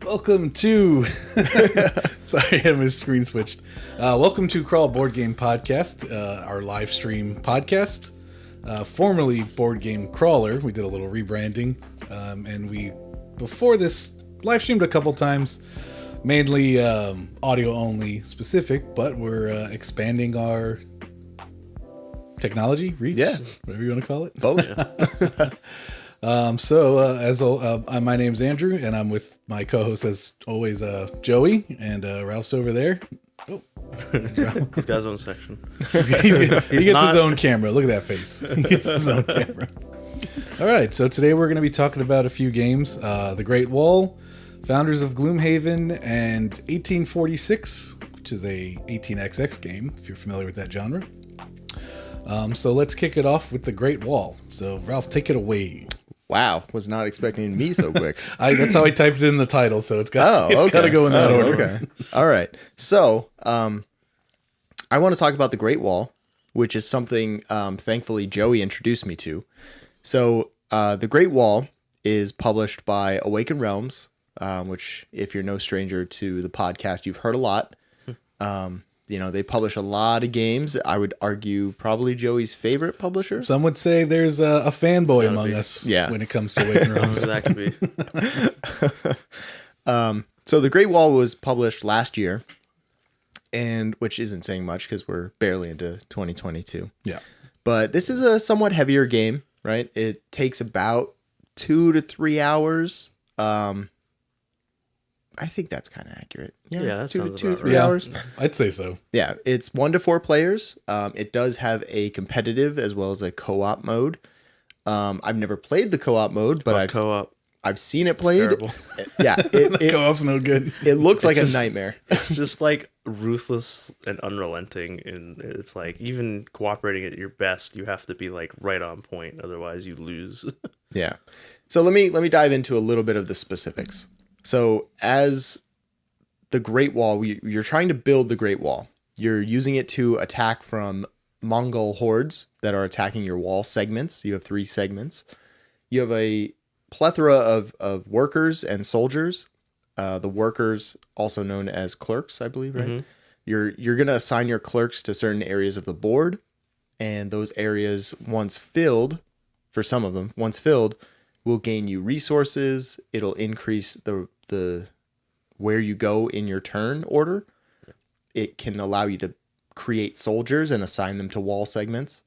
Welcome to... Sorry, I had my screen switched. Welcome to Crawl Board Game Podcast, our live stream podcast. Formerly Board Game Crawler. We did a little rebranding. And we, before this, live streamed a couple times. Mainly audio only specific, but we're expanding our technology reach. Yeah. Whatever you want to call it. Both. My name's Andrew, and I'm with my co-host as always, Joey, and Ralph's over there. Oh, He's got his own section. he gets his own camera. Look at that face. He gets his own camera. All right, so today we're going to be talking about a few games: The Great Wall, Founders of Gloomhaven, and 1846, which is a 18xx game, if you're familiar with that genre. So let's kick it off with The Great Wall. So Ralph, take it away. Wow, was not expecting me so quick. That's how I typed it in the title, so it's got to go in that order. Okay. All right. So, I want to talk about The Great Wall, which is something, thankfully, Joey introduced me to. So, The Great Wall is published by Awaken Realms, which, if you're no stranger to the podcast, you've heard a lot. They publish a lot of games. I would argue probably Joey's favorite publisher. Some would say there's a fanboy among us when it comes to Awaken Realms. That could be. So The Great Wall was published last year, and which isn't saying much because we're barely into 2022. Yeah. But this is a somewhat heavier game, right? It takes about 2 to 3 hours. I think that's kind of accurate. Yeah, that sounds two to about 3 right. hours. I'd say so. Yeah, it's 1 to 4 players. It does have a competitive as well as a co-op mode. I've never played the co-op mode, but I've seen it played. Yeah, co-op's no good. It looks like a nightmare. It's just like ruthless and unrelenting, and it's like even cooperating at your best, you have to be like right on point, otherwise you lose. Yeah. So let me dive into a little bit of the specifics. So as the Great Wall, you're trying to build the Great Wall. You're using it to attack from Mongol hordes that are attacking your wall segments. You have 3 segments. You have a plethora of workers and soldiers. The workers, also known as clerks, I believe, right? Mm-hmm. You're going to assign your clerks to certain areas of the board, and those areas, once filled, for some of them, will gain you resources. It'll increase the where you go in your turn order. It can allow you to create soldiers and assign them to wall segments.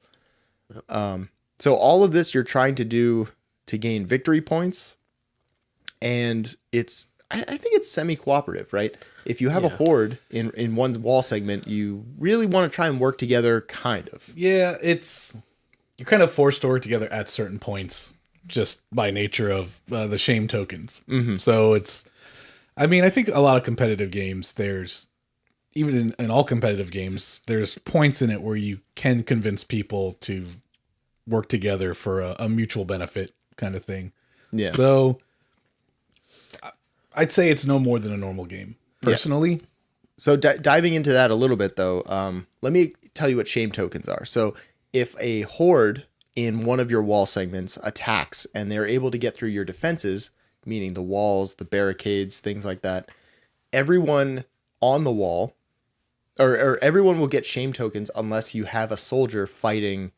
So all of this you're trying to do to gain victory points, and I think it's semi-cooperative, right? If you have a horde in one wall segment, you really want to try and work together, kind of. Yeah, you're kind of forced to work together at certain points, just by nature of the shame tokens. Mm-hmm. So I think a lot of competitive games, even in all competitive games, there's points in it where you can convince people to work together for a mutual benefit kind of thing. Yeah. So I'd say it's no more than a normal game, personally. Yeah. So diving into that a little bit, though, let me tell you what shame tokens are. So if a horde in one of your wall segments attacks and they're able to get through your defenses, meaning the walls, the barricades, things like that, everyone on the wall, or everyone will get shame tokens unless you have a soldier fighting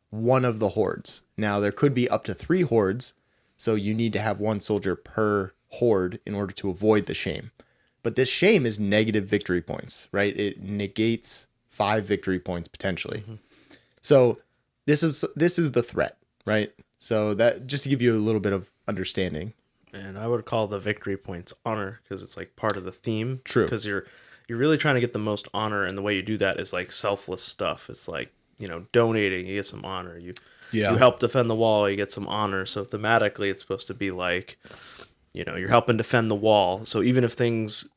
one of the hordes. Now, there could be up to 3 hordes, so you need to have 1 soldier per horde in order to avoid the shame. But this shame is negative victory points, right? It negates 5 victory points potentially. Mm-hmm. So this is the threat, right? So that, just to give you a little bit of understanding. And I would call the victory points honor, because it's like part of the theme. True. Because you're really trying to get the most honor, and the way you do that is like selfless stuff. It's like, donating, you get some honor. You help defend the wall, you get some honor. So thematically, it's supposed to be like, you're helping defend the wall. So even if things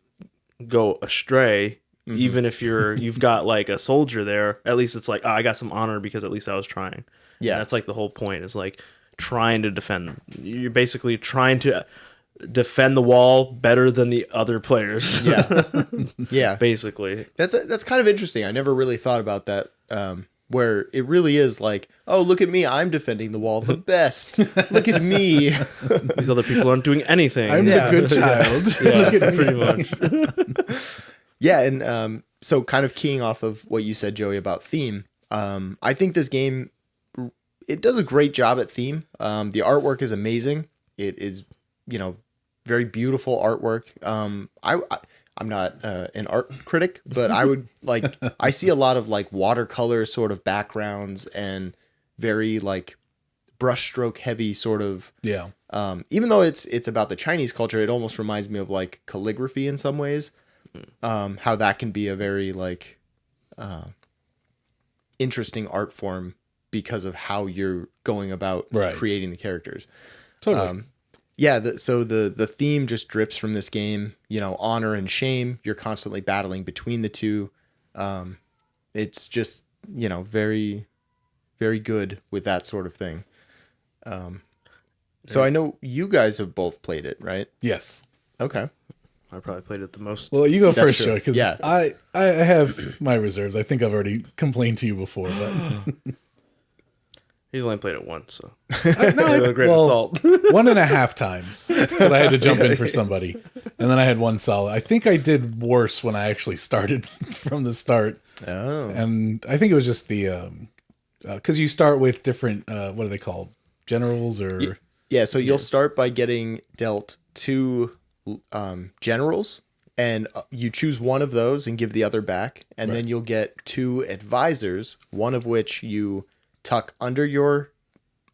go astray, mm-hmm. even if you've got like a soldier there, at least it's like, I got some honor because at least I was trying. Yeah, and that's like the whole point, is like trying to defend. You're basically trying to defend the wall better than the other players. Yeah. Yeah. Basically. That's kind of interesting. I never really thought about that where it really is like, oh, look at me, I'm defending the wall the best. Look at me. These other people aren't doing anything. I'm the good child. Yeah, pretty much. Yeah, and so kind of keying off of what you said, Joey, about theme, I think this game, it does a great job at theme. The artwork is amazing. It is, very beautiful artwork. I'm not an art critic, but I would I see a lot of like watercolor sort of backgrounds and very like brushstroke heavy sort of. Yeah. Even though it's about the Chinese culture, it almost reminds me of like calligraphy in some ways. How that can be a very like interesting art form because of how you're going about creating the characters. Totally. So the theme just drips from this game, honor and shame. You're constantly battling between the two. It's just, very, very good with that sort of thing. So I know you guys have both played it, right? Yes. Okay. I probably played it the most. Well, you go first, true. Joey, because Yeah. I have my reserves. I think I've already complained to you before, but He's only played it once, so no, a great assault. 1.5 times because I had to jump in for somebody, and then I had one solid. I think I did worse when I actually started from the start. Oh. And I think it was just the because you start with different what are they called, generals or Yeah, so you'll start by getting dealt 2 generals, and you choose one of those and give the other back, and then you'll get 2 advisors, one of which you tuck under your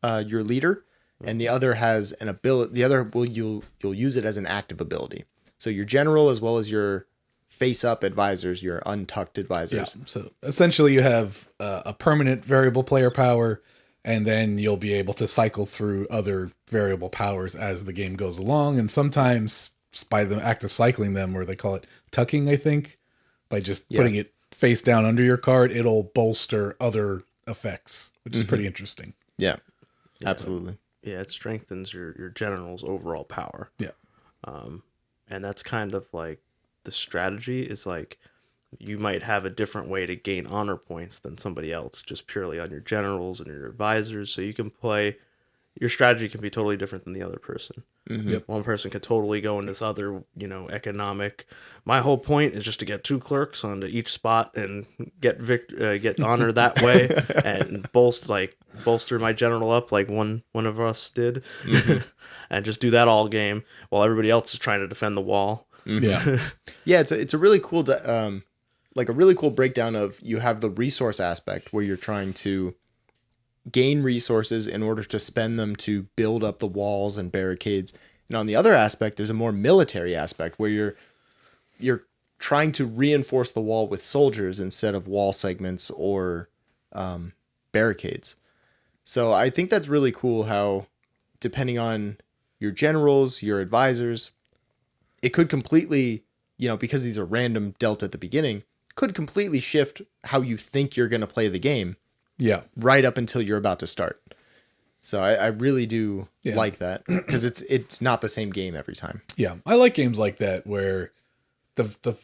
leader, and the other has an ability. The other you'll use it as an active ability. So your general as well as your face-up advisors, your untucked advisors. Yeah. So essentially, you have a permanent variable player power, and then you'll be able to cycle through other variable powers as the game goes along. And sometimes by the act of cycling them, or they call it tucking, I think, by just putting it face down under your card, it'll bolster other effects, which is pretty interesting. Yeah, absolutely. Yeah, it strengthens your general's overall power. Yeah. And that's kind of like the strategy is like you might have a different way to gain honor points than somebody else, just purely on your generals and your advisors. So you can play, your strategy can be totally different than the other person. Yep. One person could totally go in this other, economic. My whole point is just to get 2 clerks onto each spot and get honor that way, and bolster my general up like one of us did, and just do that all game while everybody else is trying to defend the wall. Yeah. Yeah, it's a really cool like a really cool breakdown of, you have the resource aspect where you're trying to gain resources in order to spend them to build up the walls and barricades. And on the other aspect, there's a more military aspect where you're trying to reinforce the wall with soldiers instead of wall segments or barricades. So I think that's really cool how, depending on your generals, your advisors, it could completely, because these are random dealt at the beginning, could completely shift how you think you're going to play the game. Yeah. Right up until you're about to start. So I really do like that, because it's not the same game every time. Yeah. I like games like that where the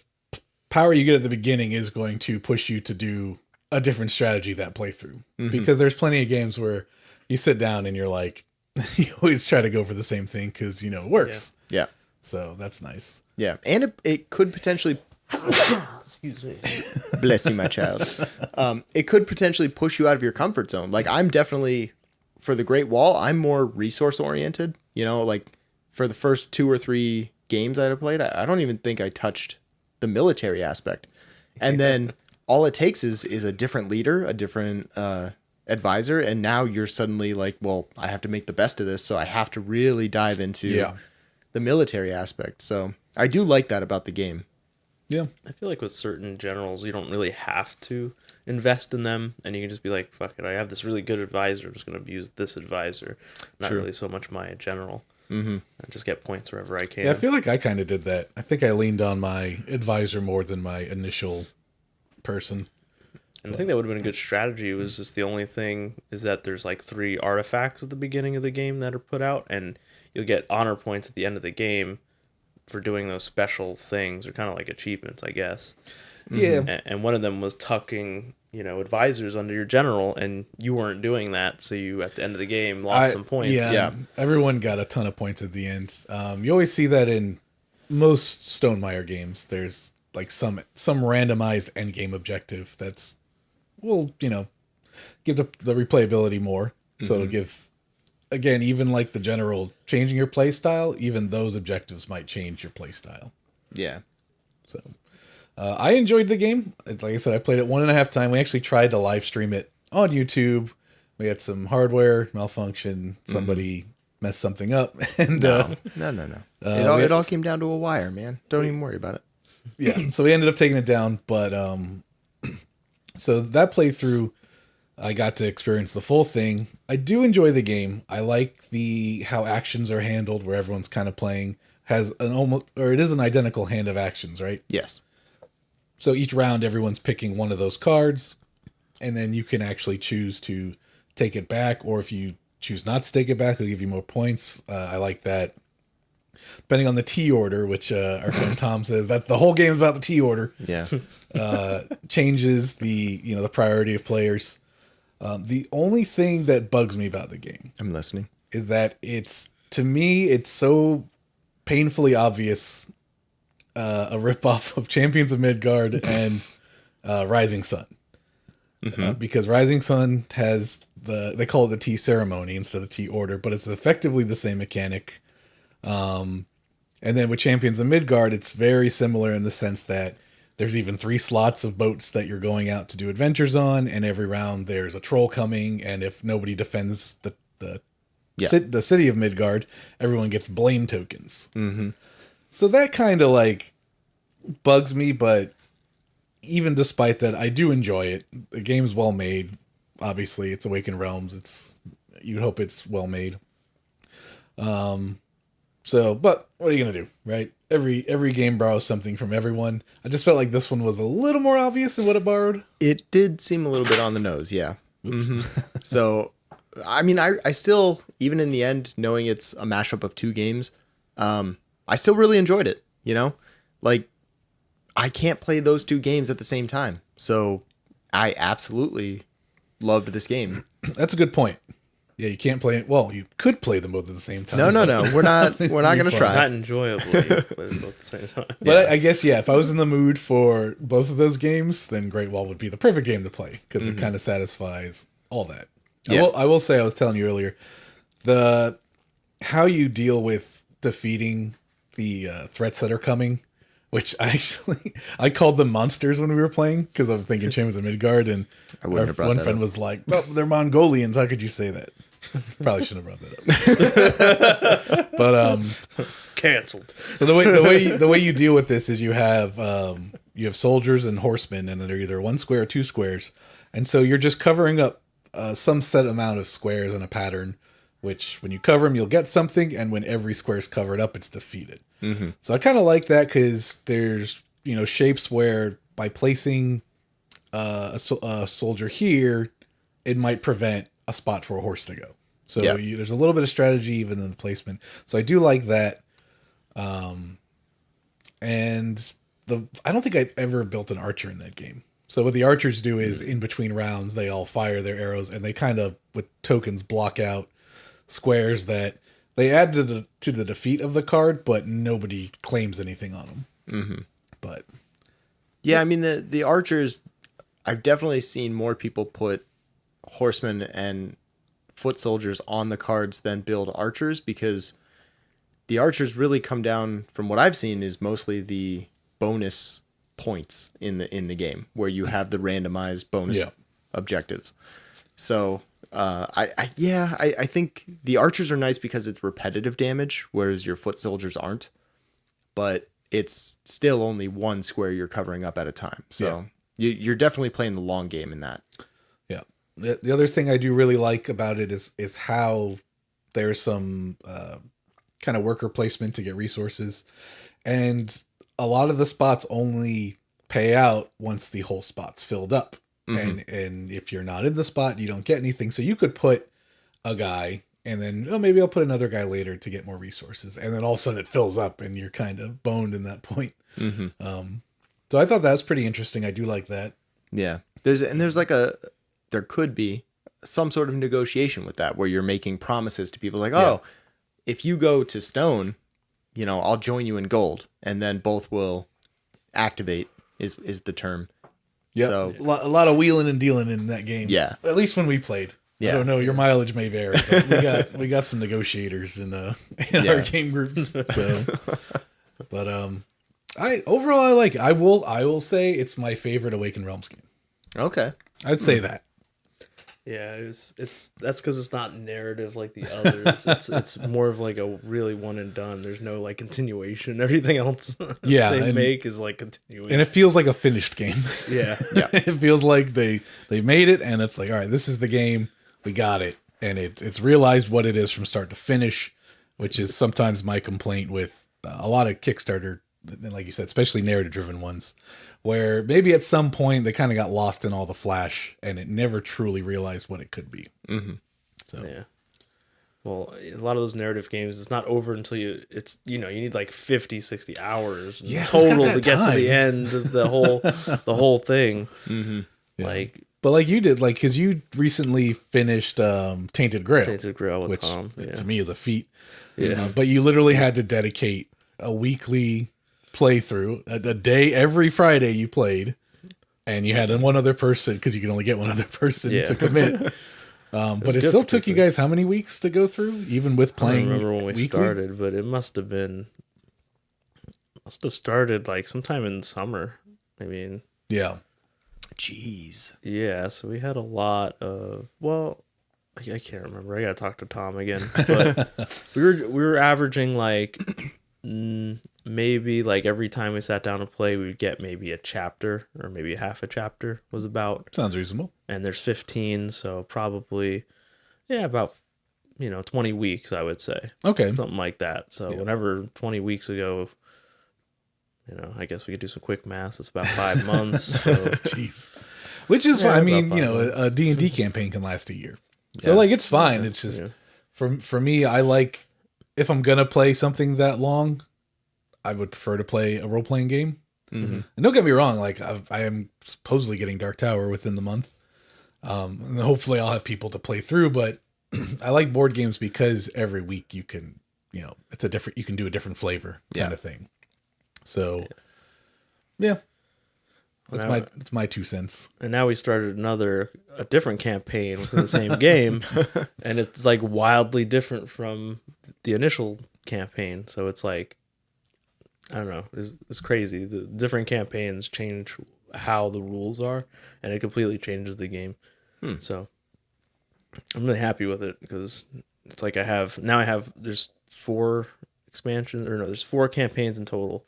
power you get at the beginning is going to push you to do a different strategy that playthrough. Because there's plenty of games where you sit down and you're like, you always try to go for the same thing because, it works. Yeah. So that's nice. Yeah. And it could potentially... Excuse me. Bless you, my child. It could potentially push you out of your comfort zone. Like, I'm definitely, for the Great Wall, I'm more resource oriented. Like for the first 2 or 3 games that I played, I don't even think I touched the military aspect. And then all it takes is a different leader, a different advisor, and now you're suddenly like, well, I have to make the best of this, so I have to really dive into the military aspect. So I do like that about the game. Yeah. I feel like with certain generals, you don't really have to invest in them, and you can just be like, fuck it, I have this really good advisor, I'm just going to use this advisor, not really so much my general. And just get points wherever I can. Yeah, I feel like I kind of did that. I think I leaned on my advisor more than my initial person. And I think that would have been a good strategy. Was just the only thing is that there's like 3 artifacts at the beginning of the game that are put out, and you'll get honor points at the end of the game for doing those special things. They're kind of like achievements, I guess. Yeah. And one of them was tucking, advisors under your general, and you weren't doing that, so you at the end of the game lost some points. Yeah, everyone got a ton of points at the end. You always see that in most Stonemaier games. There's like some randomized end game objective that's give the replayability more. So it'll give, again, even like the general changing your play style, even those objectives might change your play style. Yeah. So I enjoyed the game. Like I said, I played it 1.5 times. We actually tried to live stream it on YouTube. We had some hardware malfunction. Somebody messed something up. And no. It all came down to a wire, man. Don't even worry about it. Yeah. So we ended up taking it down. But so that playthrough, I got to experience the full thing. I do enjoy the game. I like how actions are handled, where everyone's kind of playing it is an identical hand of actions, right? Yes. So each round, everyone's picking one of those cards, and then you can actually choose to take it back, or if you choose not to take it back, it'll give you more points. I like that. Depending on the T order, which our friend Tom says that's the whole game's about the T order. Yeah. Changes the priority of players. The only thing that bugs me about the game, I'm listening, is that to me it's so painfully obvious a ripoff of Champions of Midgard and Rising Sun. Because Rising Sun has they call it the T ceremony instead of the T order, but it's effectively the same mechanic. And then with Champions of Midgard, it's very similar in the sense that there's even 3 slots of boats that you're going out to do adventures on, and every round there's a troll coming, and if nobody defends the city of Midgard, everyone gets blame tokens. So that kind of like bugs me, but even despite that, I do enjoy it. The game's well made. Obviously, it's Awakened Realms. You'd hope it's well made. But what are you gonna do, right? Every game borrows something from everyone. I just felt like this one was a little more obvious in what it borrowed. It did seem a little bit on the nose, yeah. So, I mean, I still, even in the end, knowing it's a mashup of 2 games, I still really enjoyed it. Like, I can't play those 2 games at the same time, so I absolutely loved this game. That's a good point. Yeah, you can't play it. Well, you could play them both at the same time. No. We're not going to try. Not enjoyably, play them both at the same time. But I guess, if I was in the mood for both of those games, then Great Wall would be the perfect game to play, because it kind of satisfies all that. Yeah. I will say, I was telling you earlier, how you deal with defeating the threats that are coming, which I called them monsters when we were playing, because I'm thinking Champions of Midgard, and one friend was like, "Well, they're Mongolians. How could you say that?" Probably shouldn't have brought that up. But canceled. So the way you deal with this is you have soldiers and horsemen, and they're either 1 square or 2 squares, and so you're just covering up some set amount of squares in a pattern, which when you cover them, you'll get something, and when every square is covered up, it's defeated. So I kind of like that, because there's shapes where by placing a soldier here, it might prevent a spot for a horse to go. So there's a little bit of strategy even in the placement. So I do like that. And I don't think I've ever built an archer in that game. So what the archers do is in between rounds, they all fire their arrows, and they kind of, with tokens, block out squares that they add to the defeat of the card, but nobody claims anything on them. But yeah, I mean, the archers, I've definitely seen more people put horsemen and foot soldiers on the cards than build archers, because the archers really come down, from what I've seen, is mostly the bonus points in the game, where you have the randomized bonus objectives. So I think the archers are nice because it's repetitive damage, whereas your foot soldiers aren't, but it's still only 1 square you're covering up at a time. So you're definitely playing the long game in that. Yeah. The other thing I do really like about it is how there's some kind of worker placement to get resources, and a lot of the spots only pay out once the whole spot's filled up. And if you're not in the spot, you don't get anything. So you could put a guy, and then maybe I'll put another guy later to get more resources, and then all of a sudden it fills up, and you're kind of boned in that point. So I thought that was pretty interesting. I do like that. Yeah. There could be some sort of negotiation with that where you're making promises to people like, oh, if you go to stone, I'll join you in gold, and then both will activate is the term. Yeah. So a lot of wheeling and dealing in that game. Yeah. At least when we played. Yeah. I don't know. Your mileage may vary, but we got some negotiators in our game groups. So, but I will say it's my favorite Awakened Realms game. Okay. I'd say that. Yeah, that's because it's not narrative like the others. It's more of like a really one and done. There's no like continuation. Everything else they make is like continuing, and it feels like a finished game. Yeah. It feels like they made it, and it's like, all right, this is the game. We got it, and it's realized what it is from start to finish, which is sometimes my complaint with a lot of Kickstarter, like you said, especially narrative-driven ones, where maybe at some point they kind of got lost in all the flash and it never truly realized what it could be. Mm-hmm. So yeah. Well, a lot of those narrative games, it's not over until you need like 50, 60 hours total to get to the end of the whole thing. Mm-hmm. Yeah. But like you did, like, because you recently finished Tainted Grail. Tainted Grail with which Tom. to me is a feat. Yeah. But you literally had to dedicate a weekly playthrough, a day every Friday you played, and you had one other person, because you could only get one other person to commit. But it still took you guys how many weeks to go through, even with playing? I don't remember when we weekly? started, but it must have started like sometime in summer. I mean, yeah. Jeez. Yeah, so we had a lot of, well, I can't remember. I gotta talk to Tom again. But we were averaging like maybe like every time we sat down to play, we'd get maybe a chapter or maybe half a chapter was about. Sounds reasonable. And there's 15, so probably about 20 weeks, I would say. Okay. Something like that. So whenever 20 weeks ago, I guess we could do some quick math. It's about 5 months. So. Jeez. Which is, I mean, a D&D campaign can last a year. So, like, it's fine. It's just, for me, I like, if I'm going to play something that long, I would prefer to play a role-playing game. Mm-hmm. And don't get me wrong, like, I am supposedly getting Dark Tower within the month. And hopefully I'll have people to play through, but I like board games because every week you can, you can do a different flavor kind of thing. So, that's my 2 cents. And now we started a different campaign within the same game, and it's like wildly different from the initial campaign. So it's like, I don't know, it's crazy. The different campaigns change how the rules are, and it completely changes the game. So I'm really happy with it because it's like there's 4 expansions, or no, there's 4 campaigns in total.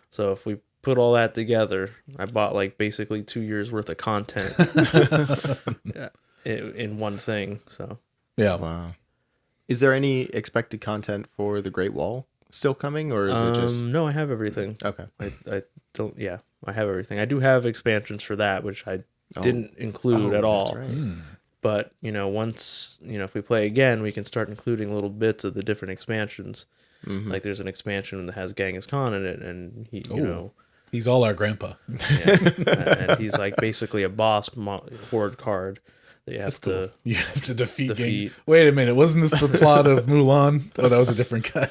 So if we put all that together, I bought like basically 2 years worth of content in one thing. So yeah. Wow. Is there any expected content for the Great Wall still coming, or is it just? No, I have everything. Okay. I don't. Yeah, I have everything. I do have expansions for that, which I didn't include at all. That's right. But once if we play again, we can start including little bits of the different expansions. Mm-hmm. Like there's an expansion that has Genghis Khan in it, and he, he's all our grandpa. And he's like basically a boss horde card that you have to defeat. Wait a minute, wasn't this the plot of Mulan? Oh, that was a different guy.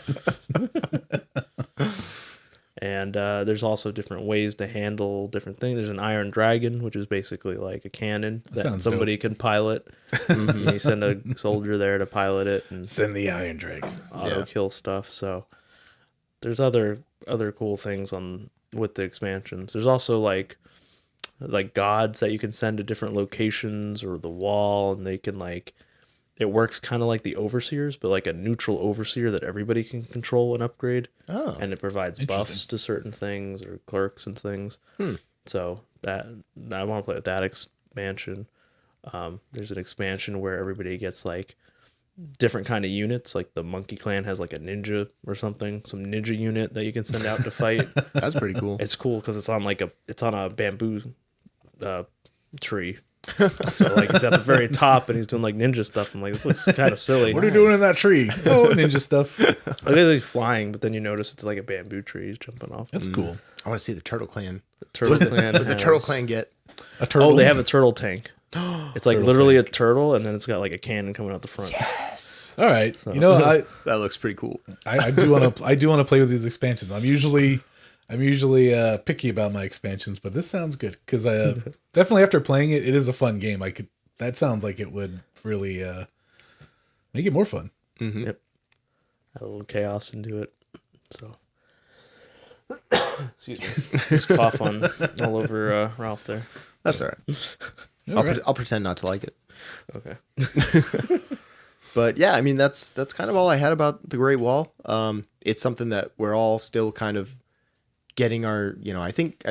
And there's also different ways to handle different things. There's an Iron Dragon, which is basically like a cannon that somebody can pilot. Mm-hmm. You send a soldier there to pilot it and send the Iron Dragon. Auto kill stuff. So there's other cool things with the expansions. There's also like gods that you can send to different locations or the wall, and they can it works kind of like the Overseers, but like a neutral Overseer that everybody can control and upgrade. Oh, and it provides buffs to certain things or clerks and things. So I want to play with that expansion. There's an expansion where everybody gets like different kind of units. Like the Monkey Clan has like a ninja or something, some ninja unit that you can send out to fight. That's pretty cool. It's cool because it's on a bamboo tree. So like he's at the very top and he's doing like ninja stuff. I'm like, this looks kind of silly. What are you doing in that tree? Oh, ninja stuff. Like he's flying, but then you notice it's like a bamboo tree he's jumping off. That's cool. I want to see the Turtle Clan. The Turtle Clan. What does the Turtle Clan get? A turtle? Oh, they have a turtle tank. It's like Turtle literally tank. a turtle, and then it's got like a cannon coming out the front. Yes. All right. You know, That looks pretty cool. I do want to play with these expansions. I'm usually picky about my expansions, but this sounds good because definitely after playing it, it is a fun game. That sounds like it would really make it more fun. Mm-hmm. Yep. Add a little chaos into it. So, excuse me. Just cough on all over Ralph there. That's all right. I'll pretend not to like it. Okay. But yeah, I mean that's kind of all I had about the Great Wall. It's something that we're all still kind of getting our, I think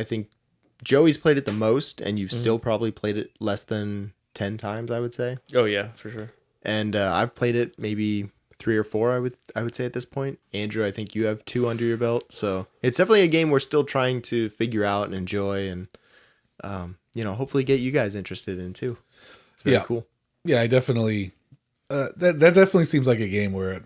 Joey's played it the most, and you've still probably played it less than 10 times, I would say. Oh yeah, for sure. And I've played it maybe 3 or 4, I would say at this point. Andrew, I think you have 2 under your belt, so it's definitely a game we're still trying to figure out and enjoy, and hopefully get you guys interested in too. It's very cool. Yeah, I definitely. That definitely seems like a game where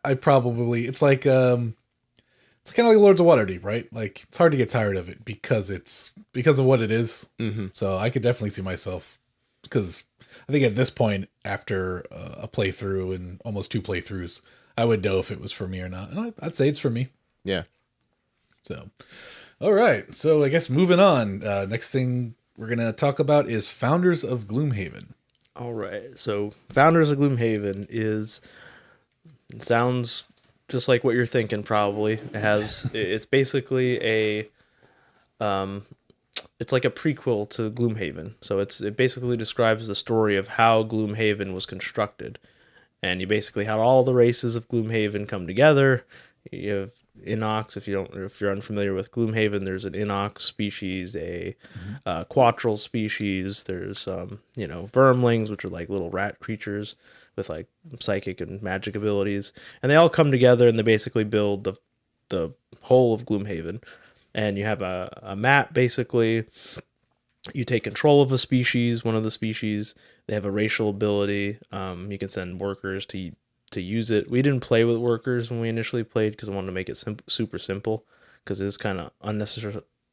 I probably it's like it's kind of like Lords of Waterdeep, right? Like it's hard to get tired of it because of what it is. Mm-hmm. So I could definitely see myself, because I think at this point, after a playthrough and almost 2 playthroughs, I would know if it was for me or not, and I'd say it's for me. Yeah. So, all right. So I guess moving on. Next thing we're gonna talk about is Founders of Gloomhaven. All right. So, Founders of Gloomhaven sounds just like what you're thinking. Probably it's basically it's like a prequel to Gloomhaven. So it basically describes the story of how Gloomhaven was constructed, and you basically had all the races of Gloomhaven come together. You have Inox. If you're unfamiliar with Gloomhaven, there's an Inox species, a Quattral species. There's Vermlings, which are like little rat creatures with like psychic and magic abilities, and they all come together and they basically build the whole of Gloomhaven. And you have a map basically. You take control of a species, one of the species. They have a racial ability. You can send workers to use it. We didn't play with workers when we initially played because I wanted to make it super simple, because it is kind of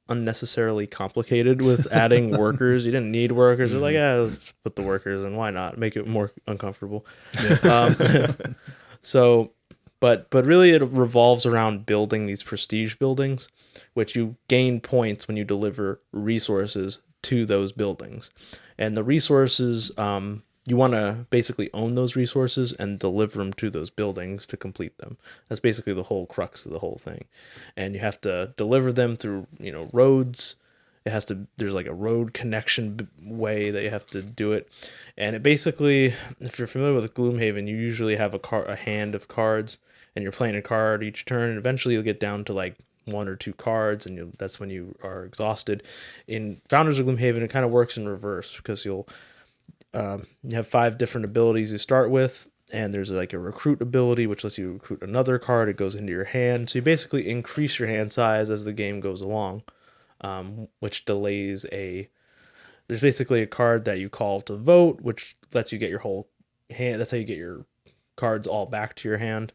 unnecessarily complicated with adding workers. You didn't need workers. They're like, let's put the workers in. Why not? Make it more uncomfortable. Yeah. But really it revolves around building these prestige buildings, which you gain points when you deliver resources to those buildings. And the resources, you want to basically own those resources and deliver them to those buildings to complete them. That's basically the whole crux of the whole thing. And you have to deliver them through, roads. There's like a road connection way that you have to do it. And it basically, if you're familiar with Gloomhaven, you usually have a hand of cards, and you're playing a card each turn, and eventually you'll get down to like 1 or 2 cards, and that's when you are exhausted. In Founders of Gloomhaven, it kind of works in reverse, because you have 5 different abilities you start with, and there's like a recruit ability, which lets you recruit another card. It goes into your hand, so you basically increase your hand size as the game goes along, which delays there's basically a card that you call to vote, which lets you get your whole hand. That's how you get your cards all back to your hand.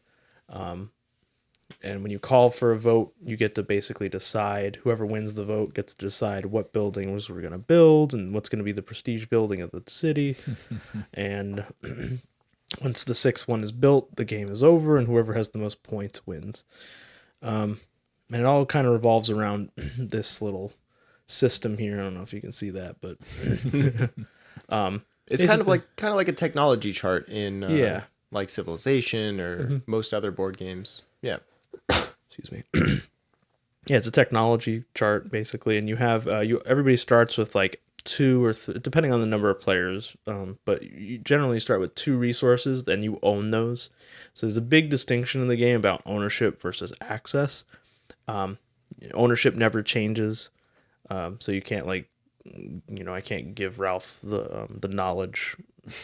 And when you call for a vote, you get to basically decide, whoever wins the vote gets to decide what buildings we're going to build and what's going to be the prestige building of the city. And once the 6th one is built, the game is over, and whoever has the most points wins. And it all kind of revolves around this little system here. I don't know if you can see that, but it's kind of like a technology chart in like Civilization or most other board games. Yeah. Excuse me. Yeah, it's a technology chart basically, and you have everybody starts with like 2 or depending on the number of players, but you generally start with 2 resources, then you own those. So there's a big distinction in the game about ownership versus access. Ownership never changes, so you can't I can't give Ralph the knowledge.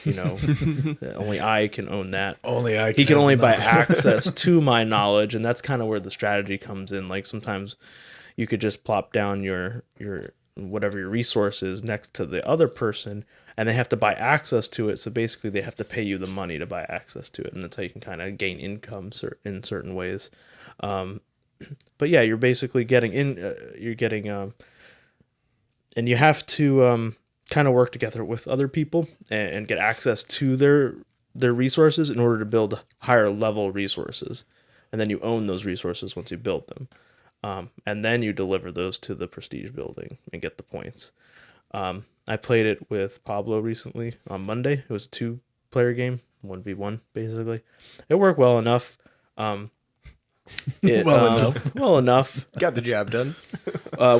Only I can own that. Only I can. He can only buy access to my knowledge, and that's kind of where the strategy comes in. Like sometimes you could just plop down your whatever your resource is next to the other person, and they have to buy access to it. So basically, they have to pay you the money to buy access to it, and that's how you can kind of gain income in certain ways. But yeah, you're basically getting and you have to kind of work together with other people and get access to their resources in order to build higher level resources, and then you own those resources once you build them, and then you deliver those to the prestige building and get the points. I played it with Pablo recently on Monday. It was a 2-player game, 1v1 basically. It worked well enough. Well enough. Got the job done.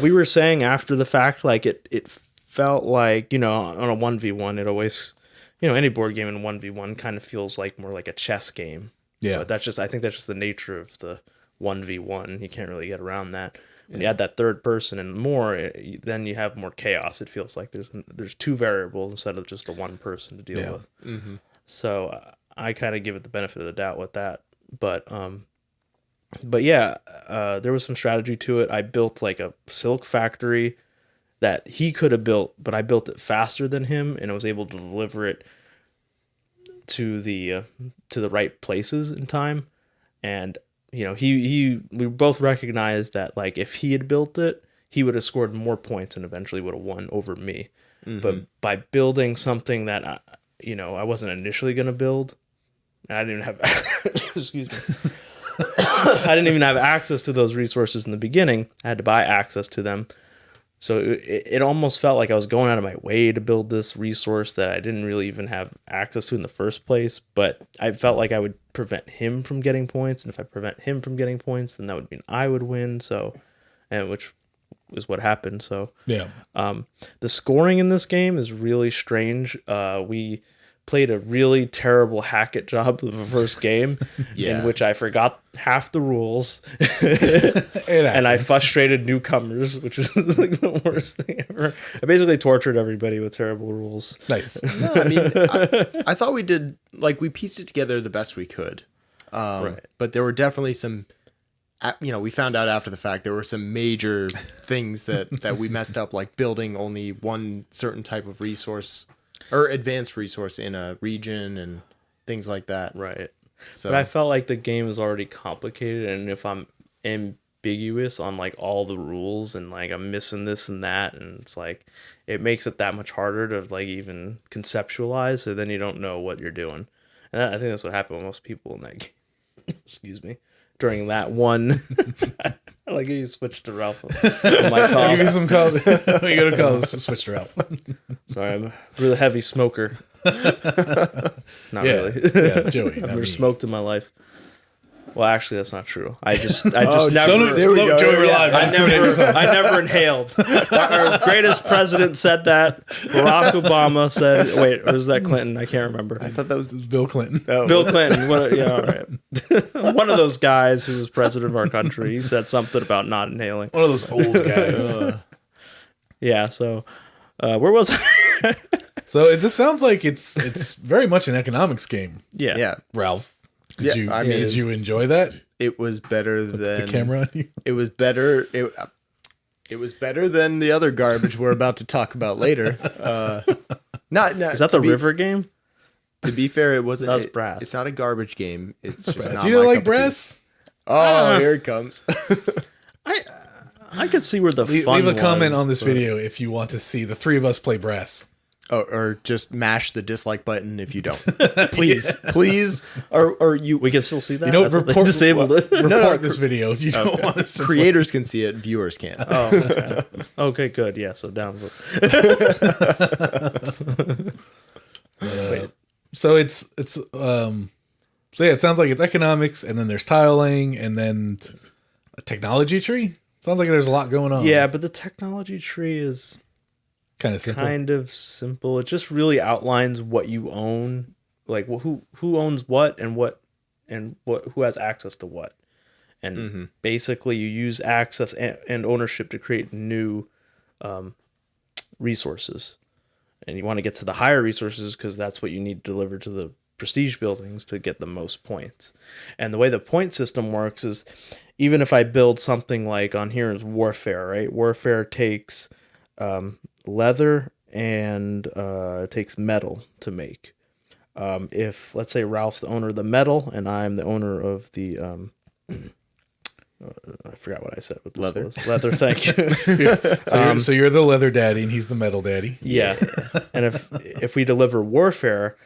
We were saying after the fact, like it felt like, on a 1v1, it always, any board game in 1v1 kind of feels like more like a chess game. Yeah. But I think that's just the nature of the 1v1. You can't really get around that. When you add that third person and more, then you have more chaos. It feels like there's 2 variables instead of just the one person to deal with. Mm-hmm. So I kind of give it the benefit of the doubt with that. But yeah, there was some strategy to it. I built like a silk factory that he could have built, but I built it faster than him, and I was able to deliver it to the right places in time. And we both recognized that, like, if he had built it, he would have scored more points and eventually would have won over me. Mm-hmm. But by building something that I wasn't initially going to build, I didn't have excuse me. I didn't even have access to those resources in the beginning. I had to buy access to them. So it almost felt like I was going out of my way to build this resource that I didn't really even have access to in the first place. But I felt like I would prevent him from getting points. And if I prevent him from getting points, then that would mean I would win. Which is what happened. So yeah. The scoring in this game is really strange. We played a really terrible hack-it job of the first game in which I forgot half the rules and I frustrated newcomers, which is like the worst thing ever. I basically tortured everybody with terrible rules. Nice. No, I mean, I thought we did, like, we pieced it together the best we could. Right. But there were definitely some, we found out after the fact, there were some major things that we messed up, like building only one certain type of resource or advanced resource in a region and things like that. Right. So, but I felt like the game is already complicated, and if I'm ambiguous on like all the rules and like I'm missing this and that, and it's like it makes it that much harder to like even conceptualize, so then you don't know what you're doing. And I think that's what happened with most people in that game. Excuse me. During that one, I like you switched to Ralph. My cough. Give you some coffee. You go to college, switch to Ralph. Sorry, I'm a really heavy smoker. Not really. Yeah, Joey. I've never smoked in my life. Well, actually, that's not true. I just never. Joey, we're live. I never inhaled. Our greatest president said that. Barack Obama said. Wait, or was that Clinton? I can't remember. I thought that was Bill Clinton. Oh. Bill Clinton. All right. One of those guys who was president of our country. He said something about not inhaling. One of those old guys. Yeah. So, where was I? So this sounds like it's very much an economics game. Yeah. Ralph. Did you enjoy that? It was better than the camera on you. It was better. It was better than the other garbage we're about to talk about later. Not is that the river game? To be fair, it wasn't. That was brass. It's not a garbage game. It's just brass. not. You don't like brass? Oh, here it comes. I could see where the fun leave a comment on this video if you want to see the three of us play brass. Oh, or just mash the dislike button if you don't. Please. Or you. We can still see that. Report disabled it. Report this video if you don't want us to. Creators can see it. Viewers can't. Oh, okay. Okay, good. Yeah, so down. So it sounds like it's economics, and then there's tile laying, and then a technology tree. Sounds like there's a lot going on. Yeah, but the technology tree is kind of simple. It just really outlines what you own, like who owns what and who has access to what. And basically you use access and ownership to create new resources. And you want to get to the higher resources because that's what you need to deliver to the prestige buildings to get the most points. And the way the point system works is, even if I build something like on here is warfare, right? Warfare takes leather and it takes metal to make. If let's say Ralph's the owner of the metal and I'm the owner of the I forgot what I said with this Leather. was. Leather, thank you. So you're the leather daddy and he's the metal daddy. Yeah. And if we deliver warfare,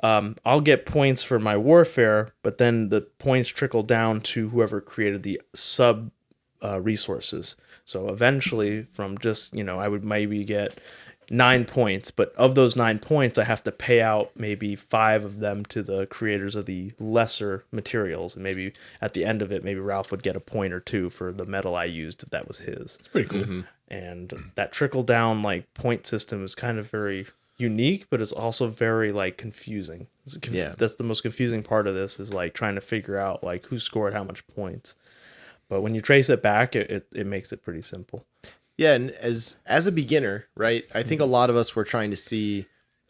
I'll get points for my warfare, but then the points trickle down to whoever created the sub resources. So eventually from just, I would maybe get 9 points, but of those 9 points, I have to pay out maybe 5 of them to the creators of the lesser materials. And maybe at the end of it, maybe Ralph would get a point or 2 for the metal I used if that was his. It's pretty cool. Mm-hmm. And that trickle down like point system is kind of very unique, but it's also very like confusing. That's the most confusing part of this, is like trying to figure out like who scored how much points. But when you trace it back, it makes it pretty simple. Yeah, and as a beginner, right, I think a lot of us were trying to see,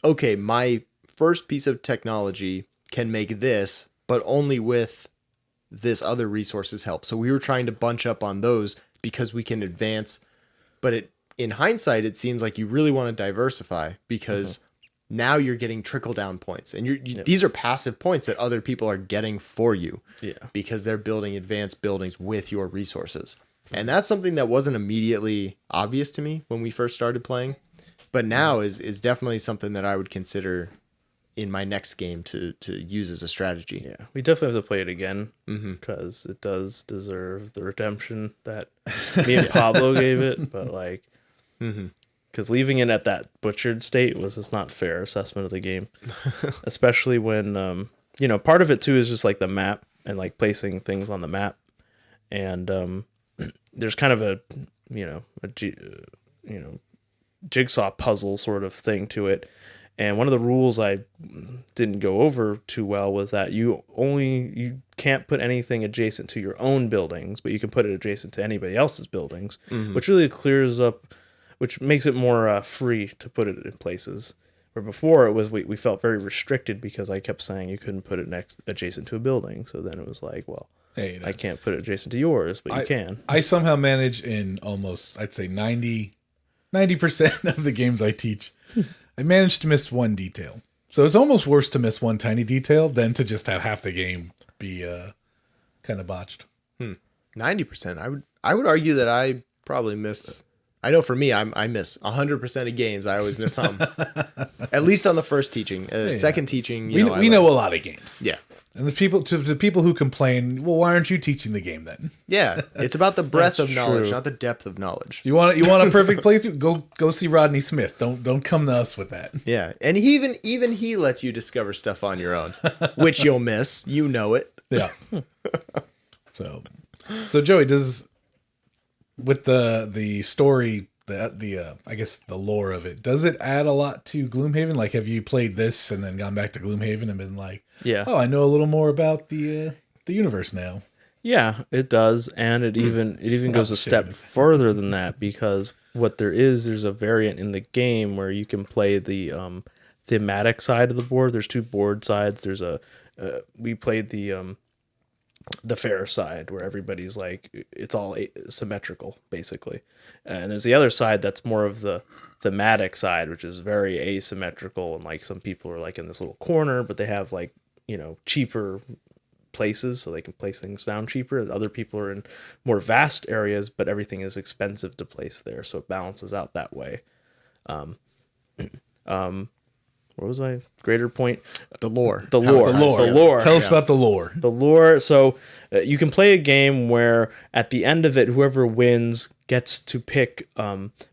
okay, my first piece of technology can make this, but only with this other resource's help. So we were trying to bunch up on those because we can advance. But in hindsight, it seems like you really want to diversify, because now you're getting trickle-down points. And these are passive points that other people are getting for you, because they're building advanced buildings with your resources. And that's something that wasn't immediately obvious to me when we first started playing, but now is definitely something that I would consider in my next game to use as a strategy. Yeah, we definitely have to play it again, because it does deserve the redemption that me and Pablo gave it. But like, because leaving it at that butchered state was just not fair assessment of the game, especially when part of it too is just like the map and like placing things on the map, and there's kind of a jigsaw puzzle sort of thing to it. And one of the rules I didn't go over too well was that you can't put anything adjacent to your own buildings, but you can put it adjacent to anybody else's buildings, which really clears up, which makes it more free to put it in places. Where before it was we felt very restricted because I kept saying you couldn't put it adjacent to a building. So then it was like, well, hey, I can't put it adjacent to yours, but you can. I somehow manage in almost, I'd say 90% of the games I teach, I managed to miss one detail. So it's almost worse to miss one tiny detail than to just have half the game be kind of botched. 90%. I would argue that I probably miss. I know for me, I miss 100% of games. I always miss some. At least on the first teaching. Second teaching, we know a lot of games. Yeah. And the people who complain, well, why aren't you teaching the game then? Yeah, it's about the breadth of knowledge, not the depth of knowledge. You want a perfect playthrough? Go see Rodney Smith. Don't come to us with that. Yeah, and even he lets you discover stuff on your own, which you'll miss. You know it. Yeah. So Joey, with the story, I guess the lore of it, does it add a lot to Gloomhaven? Like, have you played this and then gone back to Gloomhaven and been like, oh, I know a little more about the universe now? Yeah, it does, and it even goes a step further than that, because what there's a variant in the game where you can play the thematic side of the board. There's 2 board sides. There's we played the fair side where everybody's like, it's all symmetrical basically, and there's the other side that's more of the thematic side, which is very asymmetrical, and like some people are like in this little corner, but they have like cheaper places so they can place things down cheaper, and other people are in more vast areas but everything is expensive to place there, so it balances out that way. What was my greater point? The lore. The lore. Tell us about the lore. The lore. So you can play a game where at the end of it, whoever wins gets to pick,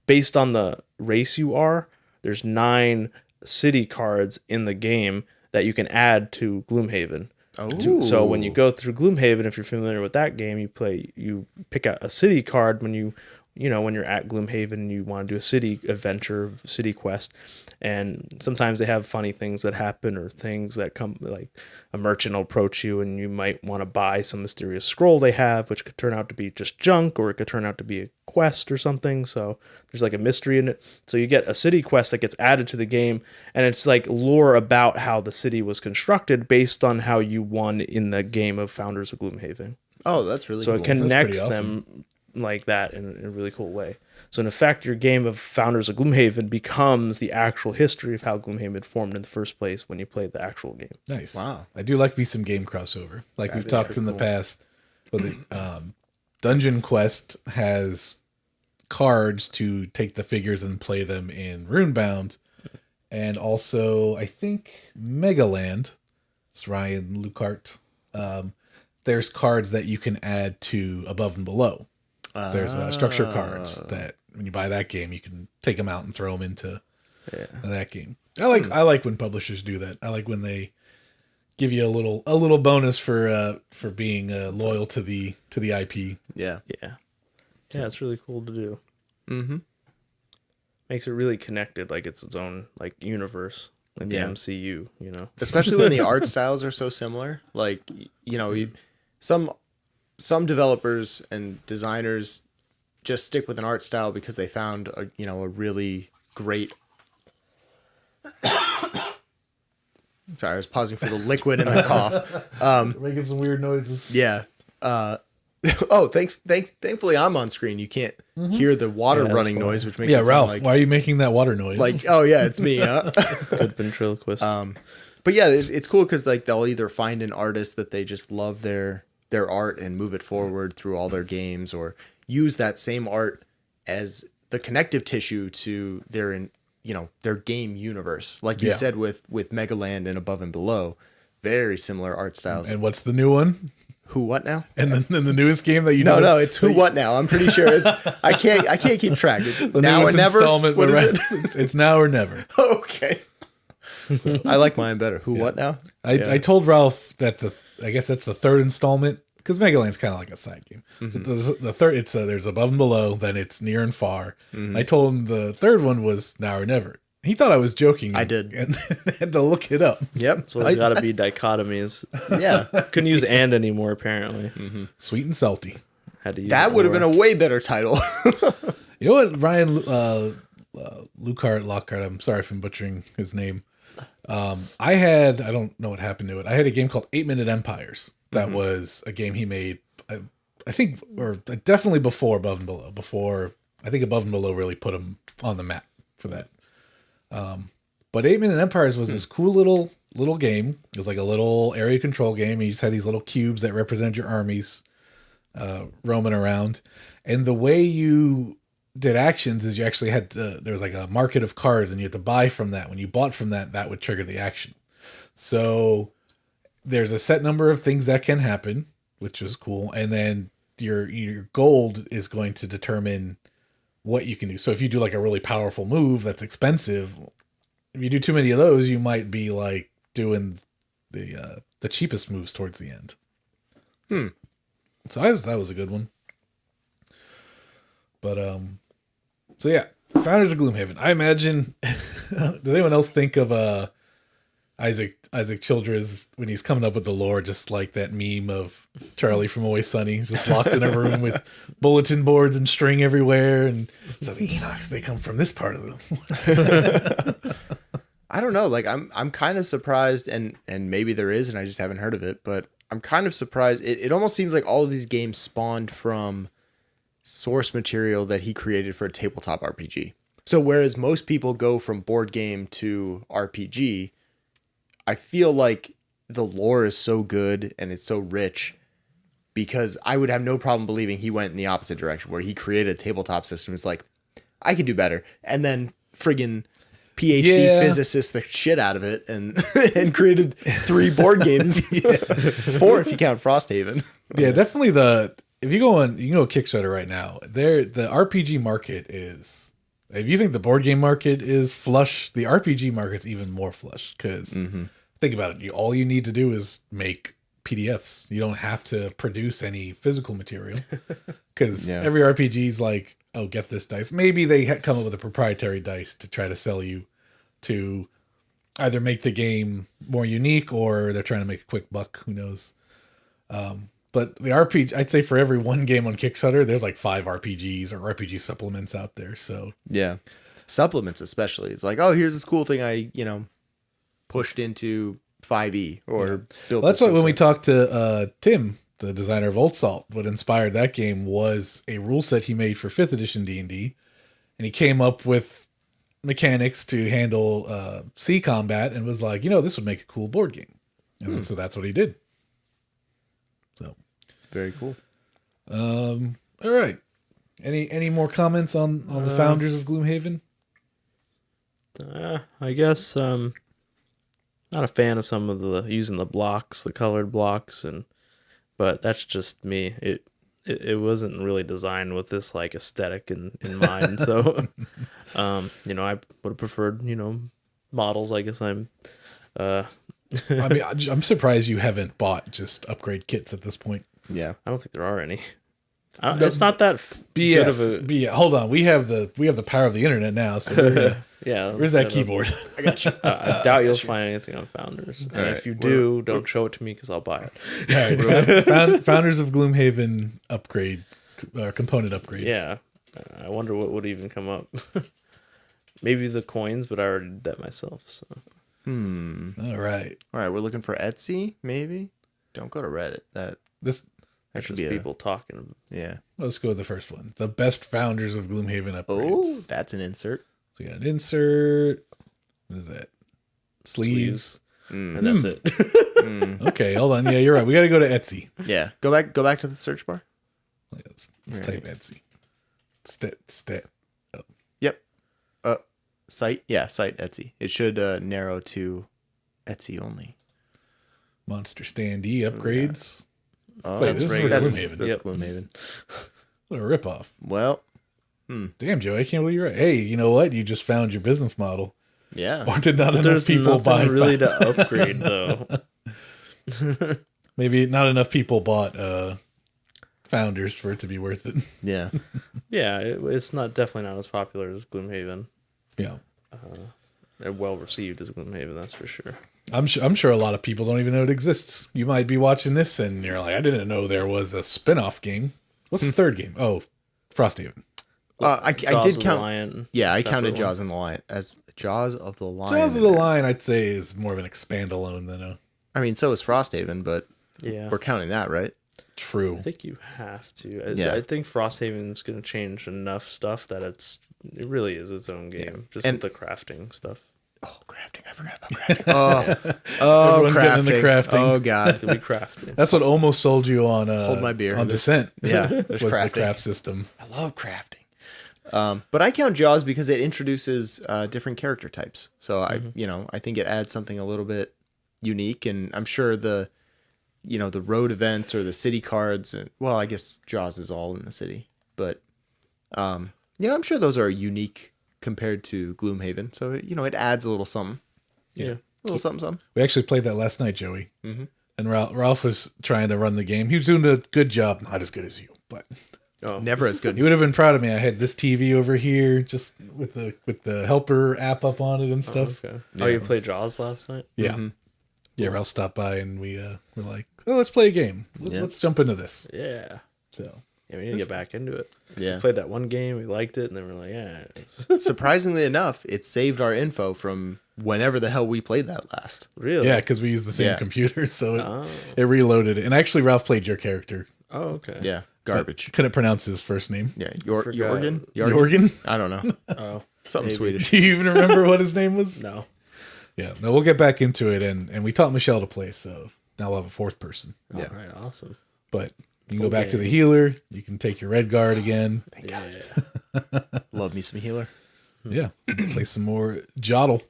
based on the race you are, there's 9 city cards in the game that you can add to Gloomhaven. Oh. So when you go through Gloomhaven, if you're familiar with that game, you pick out a city card when when you're at Gloomhaven and you want to do a city adventure, city quest. And sometimes they have funny things that happen, or things that come, like a merchant will approach you and you might want to buy some mysterious scroll they have, which could turn out to be just junk, or it could turn out to be a quest or something. So there's like a mystery in it. So you get a city quest that gets added to the game, and it's like lore about how the city was constructed based on how you won in the game of Founders of Gloomhaven. Oh, that's really cool. So it connects awesome. them like that in a really cool way. So in effect, your game of Founders of Gloomhaven becomes the actual history of how Gloomhaven formed in the first place when you played the actual game. Nice. Wow. I do like me some game crossover. Like we've talked in the past. Was it Dungeon Quest has cards to take the figures and play them in Runebound. And also, I think Megaland, it's Ryan Lucart. There's cards that you can add to Above and Below. There's structure cards that when you buy that game, you can take them out and throw them into that game. I like when publishers do that. I like when they give you a little bonus for being loyal to the IP. Yeah. It's really cool to do. Mm-hmm. Makes it really connected, like it's its own like universe, like the MCU, you know. Especially when the art styles are so similar. Like, you know, some developers and designers just stick with an art style because they found a really great. Sorry, I was pausing for the liquid in the cough. Making some weird noises. Yeah. Thankfully I'm on screen. You can't hear the water running noise, which makes it sound Ralph, like, why are you making that water noise? like, oh yeah, it's me. Huh? Good ventriloquist. But yeah, it's cool because like they'll either find an artist that they just love their art and move it forward through all their games, or use that same art as the connective tissue to their game universe. Like you said with Megaland and Above and Below, very similar art styles. And what's the new one? Who What Now? And then the newest game that you know? No, it's Who What Now. I'm pretty sure it's I can't keep track. It's the Now or Never. What is it? It's Now or Never. Okay. I like mine better. Who What Now? I told Ralph that I guess that's the third installment, because Megaland's kind of like a side game. Mm-hmm. So the third, there's Above and Below, then it's Near and Far. Mm-hmm. I told him the third one was Now or Never. He thought I was joking. I did. And had to look it up. Yep. So it's got to be dichotomies. Yeah. Couldn't use and anymore, apparently. Mm-hmm. Sweet and salty. Had to use that would have been a way better title. You know what, Ryan Lockhart, I'm sorry if I'm butchering his name. I don't know what happened to it. I had a game called 8-Minute Empires. That was a game he made, I think, or definitely before Above and Below. I think Above and Below really put him on the map for that. But 8-Minute Empires was this cool little game. It was like a little area control game. You just had these little cubes that represented your armies roaming around. And the way you did actions is you actually had to, there was like a market of cards and you had to buy from that. When you bought from that, that would trigger the action. So there's a set number of things that can happen, which is cool. And then your gold is going to determine what you can do. So if you do like a really powerful move that's expensive, if you do too many of those, you might be like doing the cheapest moves towards the end. So that was a good one. But so yeah, Founders of Gloomhaven. I imagine. Does anyone else think of Isaac Childress when he's coming up with the lore, just like that meme of Charlie from Always Sunny, just locked in a room with bulletin boards and string everywhere, and so the Enochs, they come from this part of them. I don't know. Like I'm kind of surprised, and maybe there is, and I just haven't heard of it. But I'm kind of surprised. It almost seems like all of these games spawned from source material that he created for a tabletop RPG. So whereas most people go from board game to RPG, I feel like the lore is so good and it's so rich, because I would have no problem believing he went in the opposite direction, where he created a tabletop system. It's like, I could do better. And then friggin' PhD physicist the shit out of it and and created 3 board games. 4 if you count Frosthaven. Yeah, definitely if you go Kickstarter right now, the RPG market is, if you think the board game market is flush, the RPG market's even more flush, because think about it. All you need to do is make PDFs. You don't have to produce any physical material, because every RPG is like, oh, get this dice. Maybe they come up with a proprietary dice to try to sell you to either make the game more unique, or they're trying to make a quick buck. Who knows? But the RPG, I'd say for every one game on Kickstarter, there's like 5 RPGs or RPG supplements out there. So yeah, supplements especially. It's like, oh, here's this cool thing I pushed into 5e or built. Well, that's why when we talked to Tim, the designer of Old Salt, what inspired that game was a rule set he made for 5th edition D&D, and he came up with mechanics to handle sea combat, and was like, this would make a cool board game, and so that's what he did. So very cool. All right. Any more comments on the founders of Gloomhaven? I guess not a fan of some of the using the blocks, the colored blocks, but that's just me. It wasn't really designed with this like aesthetic in mind. So, I would have preferred models. I guess I'm. I mean, I'm surprised you haven't bought just upgrade kits at this point. Yeah, I don't think there are any. It's not that BS. BS. Hold on, we have the power of the internet now. So we're gonna, yeah. Where's that keyboard? I got you. I doubt you'll find anything on Founders. And if you do, don't show it to me because I'll buy it. All right. Founders of Gloomhaven upgrade component upgrades. Yeah, I wonder what would even come up. Maybe the coins, but I already did that myself. So. All right. We're looking for Etsy. Maybe don't go to Reddit. That should be people talking. Yeah. Let's go with the first one. The best founders of Gloomhaven upgrades. Oh, that's an insert. So we got an insert. What is that? Sleeves. And that's it. Okay, hold on. Yeah, you're right. We got to go to Etsy. Yeah. Go back to the search bar. Let's type Etsy. Stat. Oh. Yep. Site. Yeah, site Etsy. It should narrow to Etsy only. Monster Standee upgrades. Oh, wait, this is for Gloomhaven. That's Gloomhaven. What a ripoff. Well, damn, Joe, I can't believe you're right. Hey, you know what? You just found your business model. Yeah. Or did not enough people buy really to upgrade though? Maybe not enough people bought founders for it to be worth it. Yeah. Yeah, it's definitely not as popular as Gloomhaven. Yeah. And well received as Gloomhaven, that's for sure. I'm sure a lot of people don't even know it exists. You might be watching this and you're like, I didn't know there was a spin-off game. What's the third game? Oh, Frosthaven. I did count. Lion, yeah, I counted Jaws and the Lion as Jaws of the Lion. Jaws of the Lion, I'd say, is more of an expand-alone than a. I mean, so is Frosthaven, but yeah, we're counting that, right? True. I think you have to. Yeah. I think Frosthaven's going to change enough stuff that it really is its own game. Just with the crafting stuff. Oh, crafting! I forgot about crafting. Everyone's getting into crafting. Oh god, It's going to be crafting. That's what almost sold you on. Hold my beer. On Descent. Yeah, was crafting. the craft system. I love crafting. But I count Jaws because it introduces different character types. So I think it adds something a little bit unique, and I'm sure the road events or the city cards. Well, I guess Jaws is all in the city, but I'm sure those are unique compared to Gloomhaven. So it adds a little something. Yeah, a little something. We actually played that last night, Joey. Mm-hmm. And Ralph was trying to run the game. He was doing a good job, not as good as you, but. Oh. Never as good. You would have been proud of me. I had this TV over here, just with the helper app up on it and stuff. Oh, okay. Yeah, you played Jaws last night? Yeah, yeah. Ralph stopped by and we were like, "Oh, let's play a game. Let's jump into this." Yeah. So yeah, we need to get back into it. Yeah, we played that one game, we liked it, and then we're like, yeah. Surprisingly enough, it saved our info from whenever the hell we played that last. Really? Yeah, because we used the same computer, so it reloaded it. And actually, Ralph played your character. Oh, okay. Yeah. Garbage. Couldn't pronounce his first name. Yeah, Jorgen? Jorgen? I don't know. Oh, something Swedish. Do you even remember what his name was? No. Yeah, no, we'll get back into it, and we taught Michelle to play, so now we'll have a fourth person. Yeah. All right, awesome. But you can go back to the healer. You can take your red guard again. Thank God. Love me some healer. Yeah, play some more Jottle.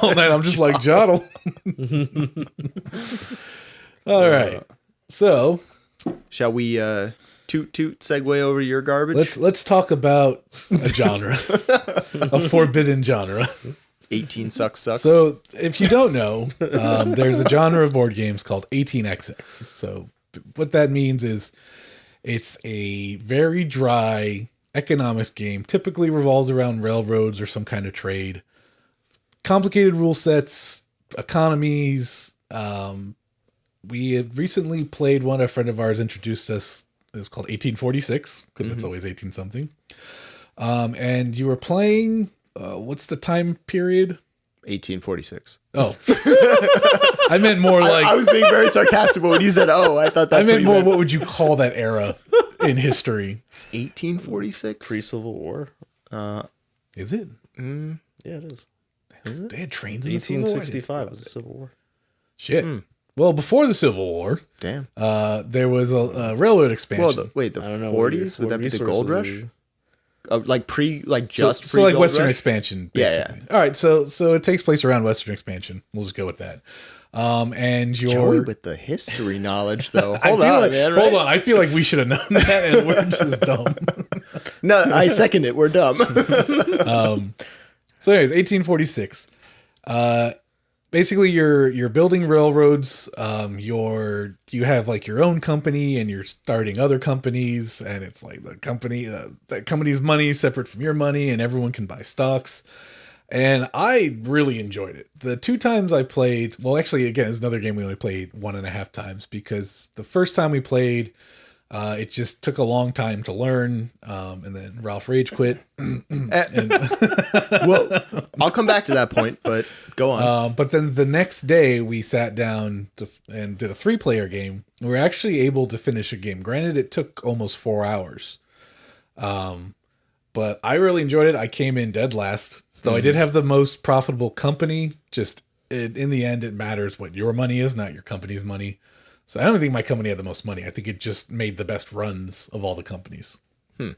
All night I'm just like Jottle. All right, so. Shall we toot segue over your garbage? Let's talk about a genre, a forbidden genre. 18 sucks. So if you don't know, there's a genre of board games called 18xx. So what that means is it's a very dry economics game. Typically revolves around railroads or some kind of trade. Complicated rule sets, economies. We had recently played one. A friend of ours introduced us. It was called 1846 because it's always 18 something. And you were playing. What's the time period? 1846. Oh, I meant more like I was being very sarcastic, but when you said "oh," I thought that's. I meant more. What would you call that era in history? 1846. Pre-Civil War. Is it? Yeah, it is. They had trains in 1865 was the Civil War. Shit. Well, before the Civil War, Damn. there was a railroad expansion. Well, the 40s? Would that be the Gold Rush? Just so like Gold Western Rush? expansion, basically. Yeah. All right, so it takes place around Western expansion. We'll just go with that. And Joey with the history knowledge, though. Hold on. I feel like we should have known that, and we're just dumb. No, I second it. We're dumb. So, anyways, 1846. Basically, you're building railroads. You have like your own company, and you're starting other companies, and it's like the company's money separate from your money, and everyone can buy stocks. And I really enjoyed it. The 2 times I played, well, actually, again, it's another game we only played 1.5 times, because the first time we played, it just took a long time to learn, and then Ralph rage quit. Well, I'll come back to that point, but go on. But then the next day, we sat down and did a 3-player game. We were actually able to finish a game. Granted, it took almost 4 hours. But I really enjoyed it. I came in dead last. Though I did have the most profitable company. Just in the end, it matters what your money is, not your company's money. So I don't think my company had the most money. I think it just made the best runs of all the companies. Where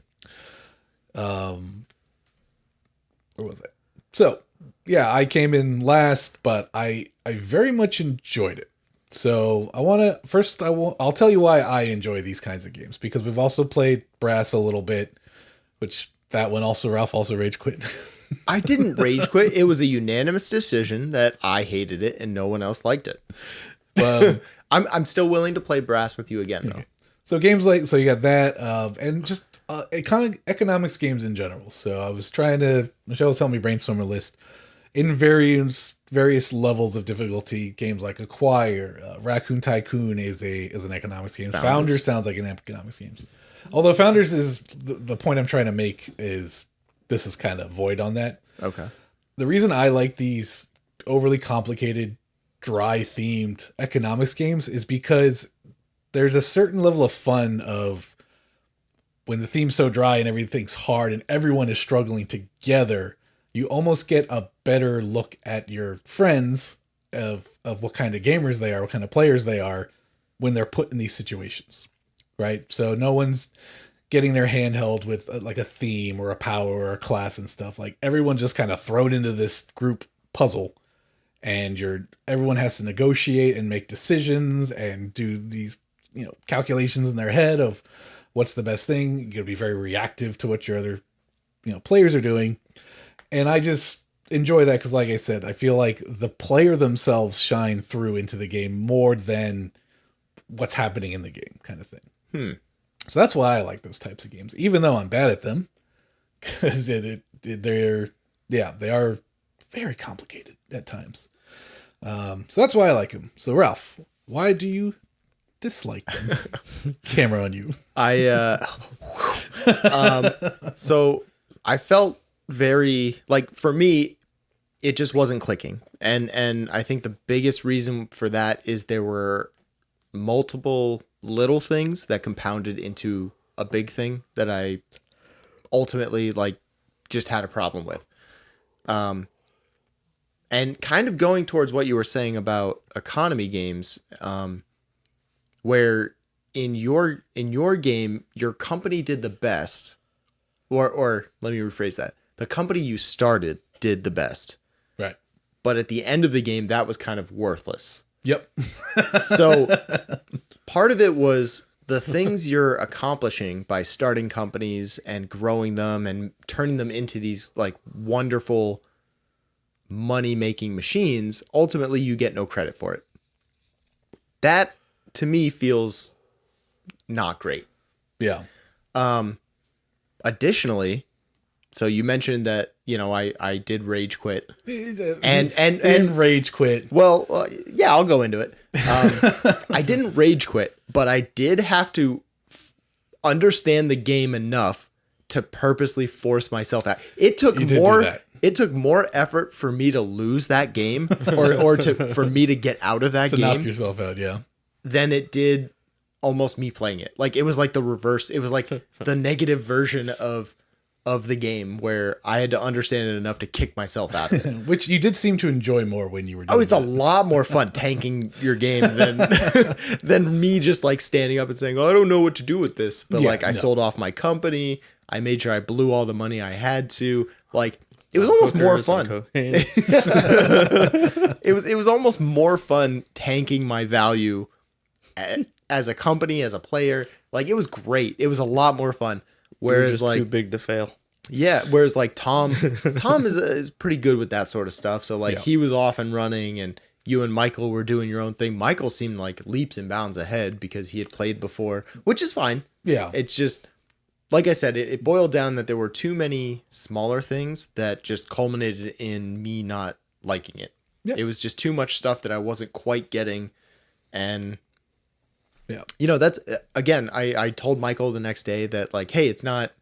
was I? So yeah, I came in last, but I very much enjoyed it. So I'll tell you why I enjoy these kinds of games, because we've also played Brass a little bit, which that one also Ralph also rage quit. I didn't rage quit. It was a unanimous decision that I hated it and no one else liked it. I'm still willing to play Brass with you again, though. Okay. So games you got that, and just economics games in general. So I was Michelle was telling me brainstorm a list in various levels of difficulty. Games like Acquire, Raccoon Tycoon is an economics game. Founders sounds like an economics game. Although Founders is the point I'm trying to make is this is kind of void on that. Okay. The reason I like these overly complicated, dry themed economics games is because there's a certain level of fun of when the theme's so dry and everything's hard and everyone is struggling together, you almost get a better look at your friends of what kind of gamers they are, what kind of players they are when they're put in these situations, right? So no one's getting their hand held with like a theme or a power or a class and stuff. Like everyone just kind of thrown into this group puzzle, and everyone has to negotiate and make decisions and do these, calculations in their head of what's the best thing. You're gonna be very reactive to what your other, players are doing. And I just enjoy that because, like I said, I feel like the player themselves shine through into the game more than what's happening in the game, kind of thing. So that's why I like those types of games, even though I'm bad at them, because they are very complicated at times. So that's why I like them. So Ralph, why do you dislike them? Camera on you. So I felt very for me, it just wasn't clicking, and I think the biggest reason for that is there were multiple little things that compounded into a big thing that I ultimately just had a problem with. And kind of going towards what you were saying about economy games, where in your game, your company did the best, or let me rephrase that. The company you started did the best. Right. But at the end of the game, that was kind of worthless. Yep. So part of it was the things you're accomplishing by starting companies and growing them and turning them into these wonderful money-making machines. Ultimately, you get no credit for it. That to me feels not great. Yeah. Additionally, so you mentioned that, I did rage quit and rage quit. Well, yeah, I'll go into it. I didn't rage quit, but I did have to understand the game enough to purposely force myself out. It took more effort for me to lose that game or for me to get out of that game. To knock yourself out, yeah. Than it did almost me playing it. It was like the reverse. It was like the negative version of of the game where I had to understand it enough to kick myself out of it. Which you did seem to enjoy more when you were doing it's a lot more fun tanking your game than than me just like standing up and saying, "Oh, I don't know what to do with this." But I sold off my company. I made sure I blew all the money I had to. Like, it was almost more fun. It was almost more fun tanking my value as a company, as a player. Like, it was great. It was a lot more fun. Whereas, like, too big to fail. Yeah. Whereas, like, Tom is pretty good with that sort of stuff. So, like, he was off and running, and you and Michael were doing your own thing. Michael seemed like leaps and bounds ahead because he had played before, which is fine. Yeah. It's just, like I said, it boiled down that there were too many smaller things that just culminated in me not liking it. Yeah. It was just too much stuff that I wasn't quite getting. And, that's, again, I told Michael the next day that, like, hey, it's not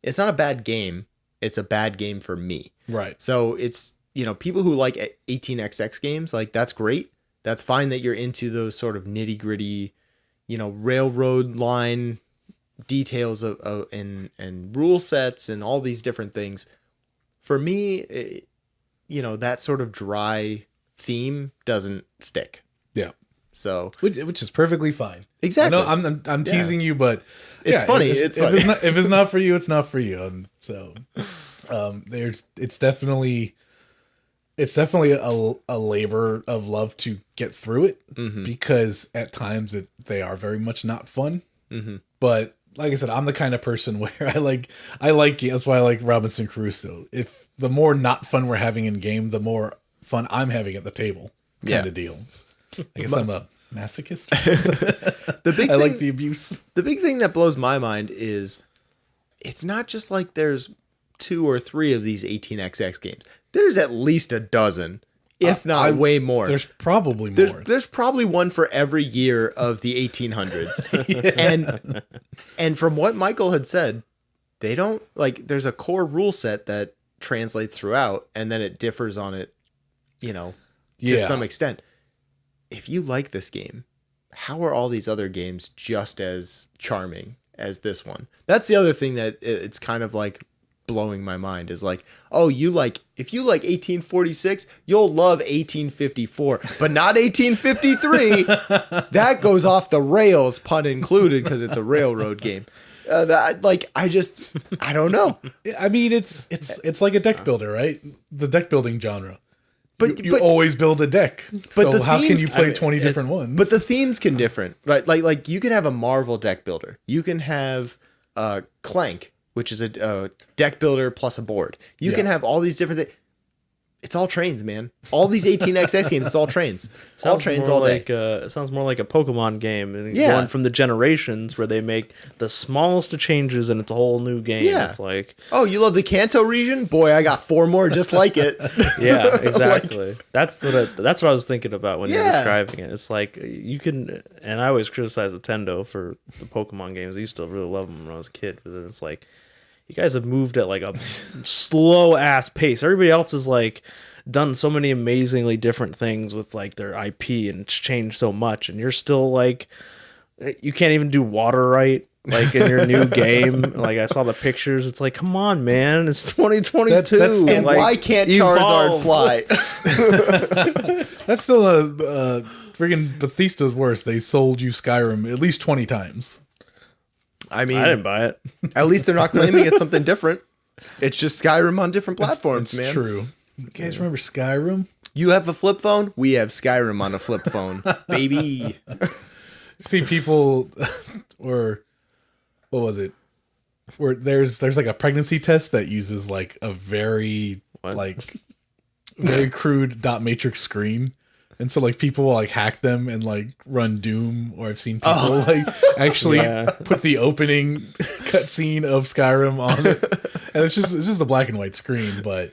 a bad game. It's a bad game for me. Right. So it's, people who like 18xx games, like, that's great. That's fine that you're into those sort of nitty gritty, railroad line details of and rule sets and all these different things. For me, that sort of dry theme doesn't stick. Yeah. So, which is perfectly fine. Exactly. I know I'm teasing you, but it's funny. It's funny. If it's not for you, it's not for you. So, it's definitely a labor of love to get through it, because at times they are very much not fun. Mm-hmm. But like I said, I'm the kind of person where I like that's why I like Robinson Crusoe. If the more not fun we're having in game, the more fun I'm having at the table, kind of deal. I guess I'm a masochist. I like the abuse. The big thing that blows my mind is it's not just like there's 2 or 3 of these 18xx games. There's at least a dozen, if not way more. There's probably more. There's probably one for every year of the 1800s. And from what Michael had said, they don't, like, there's a core rule set that translates throughout, and then it differs on it, to some extent. If you like this game, how are all these other games just as charming as this one? That's the other thing that it's kind of like blowing my mind, is like, oh, if you like 1846, you'll love 1854, but not 1853. That goes off the rails, pun included, because it's a railroad game. I don't know. I mean, it's like a deck builder, right? The deck building genre. But you always build a deck. But so how can you play 20 different ones? But the themes can differ, right? Like you can have a Marvel deck builder. You can have Clank, which is a deck builder plus a board. You can have all these different things. It's all trains, man. All these 18xx games, it's all trains. All trains all day. It sounds more like a Pokemon game. And going from the generations where they make the smallest of changes and it's a whole new game. Yeah. It's like, oh, you love the Kanto region? Boy, I got 4 more just like it. Yeah, exactly. That's what I was thinking about when you're describing it. It's like you can, and I always criticize Nintendo for the Pokemon games. I used to really love them when I was a kid, but then it's like, you guys have moved at like a slow ass pace. Everybody else has like done so many amazingly different things with like their IP, and it's changed so much. And you're still like, you can't even do water right. Like in your new game, like I saw the pictures. It's like, come on, man! It's 2022. And like, why can't Charizard fly? That's still a friggin' Bethesda's worse. They sold you Skyrim at least 20 times. I mean, I didn't buy it. At least they're not claiming it's something different. It's just Skyrim on different platforms, man. It's true. You guys remember Skyrim? You have a flip phone? We have Skyrim on a flip phone, baby. See people, or what was it? Where there's like a pregnancy test that uses like a very very crude dot matrix screen. And so, like, people will, like, hack them and, like, run Doom. Or I've seen people, like, actually put the opening cutscene of Skyrim on it. And it's just a black and white screen, but...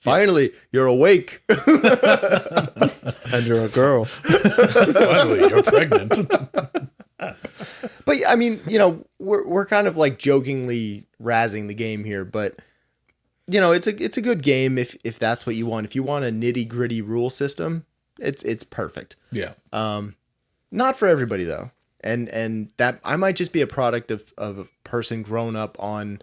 Finally, you're awake. And you're a girl. Finally, you're pregnant. But, I mean, we're kind of, like, jokingly razzing the game here, but... it's a good game if that's what you want. If you want a nitty gritty rule system, it's perfect. Yeah. Not for everybody though, and that I might just be a product of a person grown up on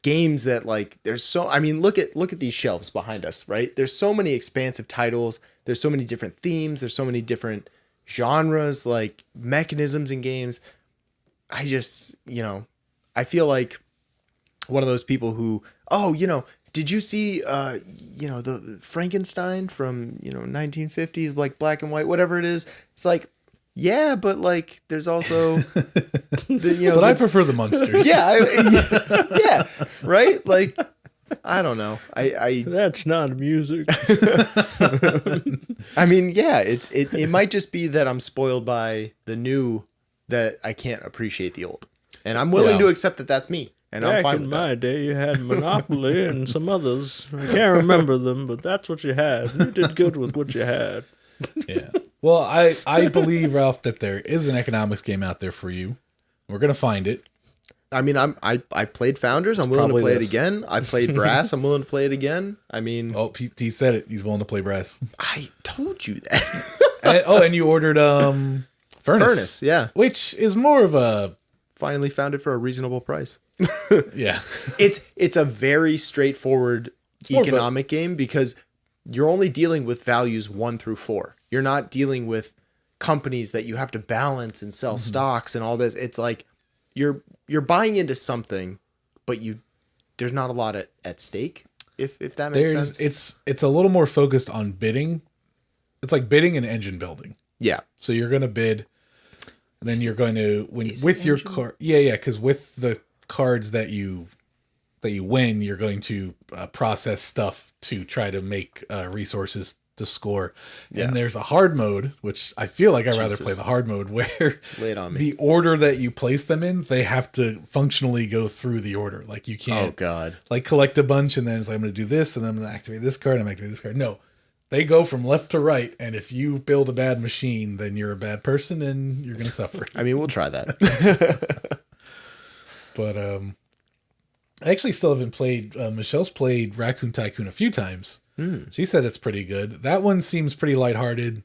games that like there's so I mean look at these shelves behind us, right? There's so many expansive titles, there's so many different themes, there's so many different genres, like mechanisms in games. I just, I feel like one of those people who, did you see the Frankenstein from 1950s, like black and white, whatever it is? It's like, yeah, but like there's also but I prefer the monsters. Yeah, right? Like I don't know. I That's not music. I mean, yeah, it might just be that I'm spoiled by the new that I can't appreciate the old. And I'm willing to accept that that's me. And I'm fine with that. Back in my day, you had Monopoly and some others. I can't remember them, but that's what you had. You did good with what you had. Yeah. Well, I believe, Ralph, that there is an economics game out there for you. We're going to find it. I mean, I played Founders. I'm willing to play it again. I played Brass. I'm willing to play it again. I mean... Oh, he said it. He's willing to play Brass. I told you that. and you ordered Furnace. Yeah. Which is more of a... Finally found it for a reasonable price. Yeah. It's a very straightforward economic game because you're only dealing with values 1 through 4. You're not dealing with companies that you have to balance and sell stocks and all this. It's like you're buying into something, but there's not a lot at stake. If that makes sense. It's a little more focused on bidding. It's like bidding and engine building. Yeah. So you're going to bid, and then you're going to with your card. Yeah, because with the cards that you win, you're going to process stuff to try to make resources to score. Yeah. And there's a hard mode, which I feel like I'd rather play the hard mode, where lay it on me. The order that you place them in, they have to functionally go through the order. Like you can't like collect a bunch and then it's like, I'm going to do this and then I'm going to activate this card. I'm going to activate this card. No, they go from left to right. And if you build a bad machine, then you're a bad person and you're going to suffer. I mean, we'll try that. But I actually still haven't played. Michelle's played Raccoon Tycoon a few times. She said it's pretty good. That one seems pretty lighthearted,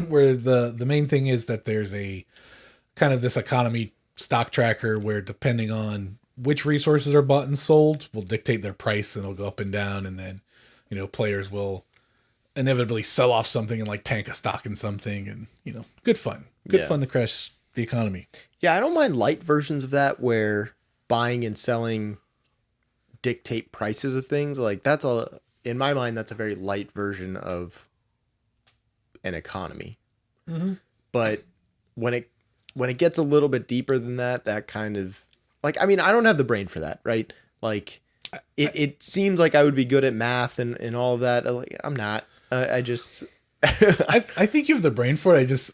where the main thing is that there's a kind of this economy stock tracker where depending on which resources are bought and sold will dictate their price and it'll go up and down. And then, players will inevitably sell off something and like tank a stock in something and, good fun. Good fun to crash the economy. Yeah, I don't mind light versions of that where buying and selling dictate prices of things. Like in my mind, that's a very light version of an economy. Mm-hmm. But when it gets a little bit deeper than that, that kind of like, I mean, I don't have the brain for that, right? Like it seems like I would be good at math and all of that. Like, I'm not. I just I think you have the brain for it.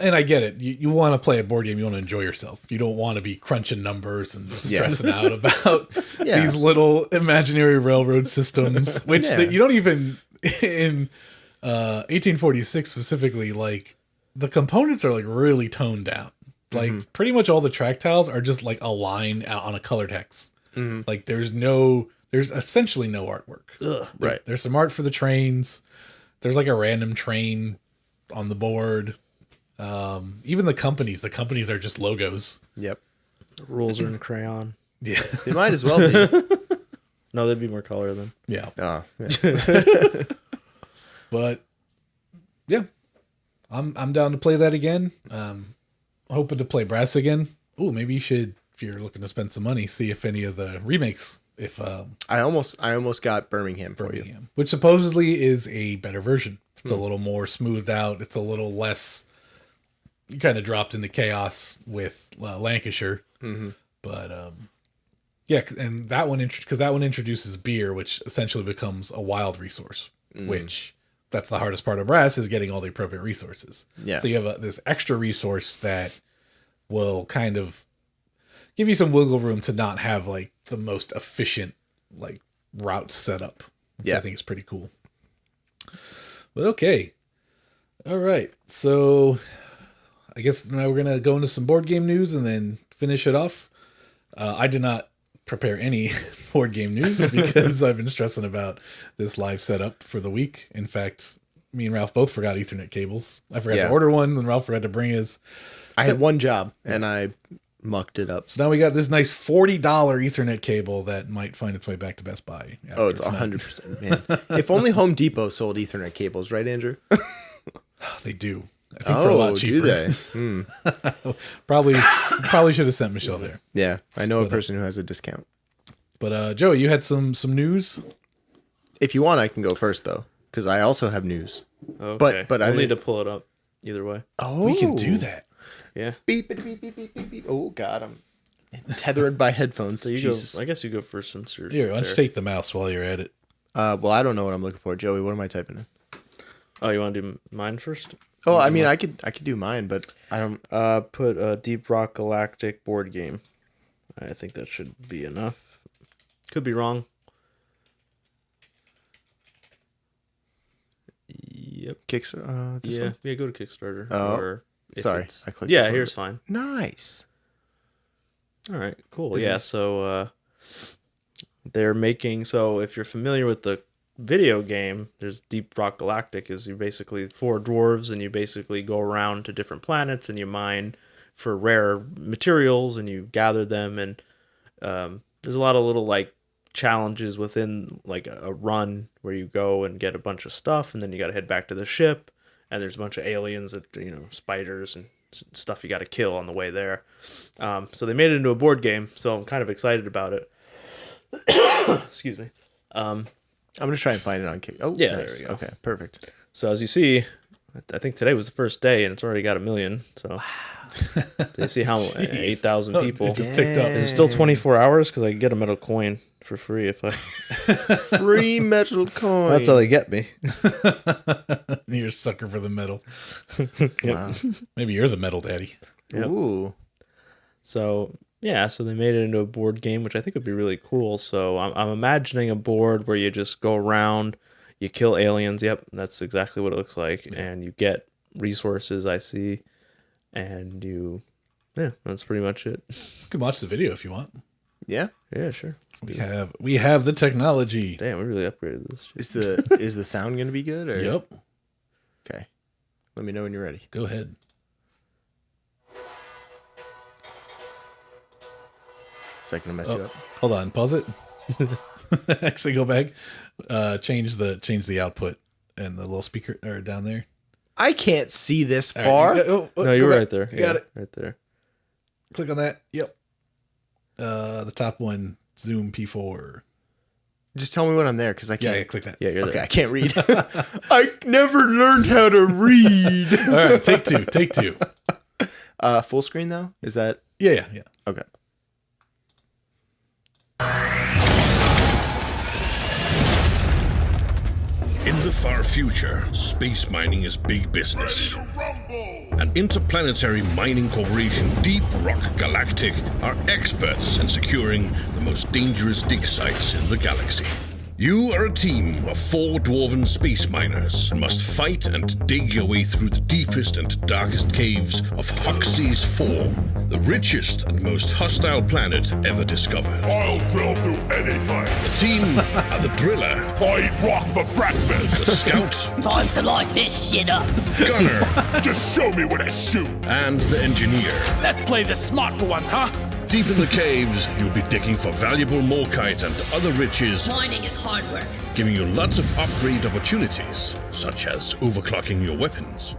And I get it. You want to play a board game. You want to enjoy yourself. You don't want to be crunching numbers and stressing out about these little imaginary railroad systems, which you don't even in 1846 specifically, like the components are like really toned down. Like pretty much all the track tiles are just like a line out on a colored hex. Like there's essentially no artwork. Right. There's some art for the trains. There's like a random train on the board. Even the companies are just logos. Yep. The rules are in crayon. Yeah. They might as well be. No, they'd be more color then. Yeah. Oh, yeah. But yeah, I'm down to play that again. Hoping to play Brass again. Oh, maybe you should, if you're looking to spend some money, see if any of the remakes, I almost got Birmingham for you. Which supposedly is a better version. It's a little more smoothed out. It's a little less kind of dropped into chaos with Lancashire. But yeah, and that one introduces beer, which essentially becomes a wild resource, which that's the hardest part of Brass is getting all the appropriate resources. Yeah. So you have this extra resource that will kind of give you some wiggle room to not have like the most efficient like route set up. Yeah. I think it's pretty cool. But okay. All right. So I guess now we're going to go into some board game news and then finish it off. I did not prepare any board game news because I've been stressing about this live setup for the week. In fact, me and Ralph both forgot Ethernet cables. I forgot to order one and Ralph forgot to bring his. I had one job and I mucked it up. So now we got this nice $40 Ethernet cable that might find its way back to Best Buy. Oh, it's 100%. Man, if only Home Depot sold Ethernet cables, right, Andrew? They do. I think for a lot cheaper. Do they? Probably should have sent Michelle there. Yeah, I know a person who has a discount. But Joey, you had some news. If you want, I can go first though, because I also have news. Okay. But I'll need to pull it up either way. Oh, we can do that. Yeah. Beep, beep, beep, beep, beep, beep. Oh God, I'm tethered by headphones. So you Jesus. go. I guess you go first since you're. Here, why don't you take the mouse while you're at it? Well, I don't know what I'm looking for, Joey. What am I typing in? Oh, you want to do mine first? Oh, I mean, I could do mine, but I don't. Put a Deep Rock Galactic board game. I think that should be enough. Could be wrong. Yep. Kickstarter. This one? Yeah. Go to Kickstarter. Oh, or sorry, I clicked. Yeah, here's fine. Nice. All right, cool. So they're making. So if you're familiar with the video game, there's Deep Rock Galactic. Is you basically 4 dwarves and you basically go around to different planets and you mine for rare materials and you gather them, and there's a lot of little like challenges within like a run where you go and get a bunch of stuff and then you got to head back to the ship, and there's a bunch of aliens that, you know, spiders and stuff you got to kill on the way there. So they made it into a board game, so I'm kind of excited about it. Excuse me. I'm gonna try and find it on Kick. Oh, yeah, nice. there we go. Okay, perfect. So as you see, I think today was the first day and it's already got 1 million. So do you see how 8,000 people? It just ticked up. Is it still 24 hours? Because I can get a metal coin for free if I. Free metal coin. That's how they get me. You're a sucker for the metal. Wow. Maybe you're the metal daddy. Yep. Ooh. So yeah, so they made it into a board game, which I think would be really cool. So I'm imagining a board where you just go around, you kill aliens. Yep, that's exactly what it looks like, and you get resources. I see, and yeah, that's pretty much it. You can watch the video if you want. Yeah. Yeah, sure. We have the technology. Damn, we really upgraded this shit. Is the sound gonna be good? Or? Yep. Okay. Let me know when you're ready. Go ahead. Is that gonna mess you up? Hold on. Pause it. Actually, go back. Change the output and the little speaker or down there. I can't see this All far. right, No, you're right there. You got it. Right there. Click on that. Yep. The top one. Zoom P4. Just tell me when I'm there, because I can't. Yeah, click that. Yeah, you're Okay, there. I can't read. I never learned how to read. All right, take two. Full screen though? Is that Yeah. okay? In the far future, space mining is big business. An interplanetary mining corporation, Deep Rock Galactic, are experts in securing the most dangerous dig sites in the galaxy. You are a team of 4 dwarven space miners and must fight and dig your way through the deepest and darkest caves of Huxley's 4, the richest and most hostile planet ever discovered. I'll drill through anything. The team are the driller, I eat rock for breakfast. the scout, Time to light this shit up. gunner, Just show me where to shoot. and the engineer. Let's play this smart for once, huh? Deep in the caves, you'll be digging for valuable morkite and other riches, Mining is hard work. giving you lots of upgrade opportunities, such as overclocking your weapons.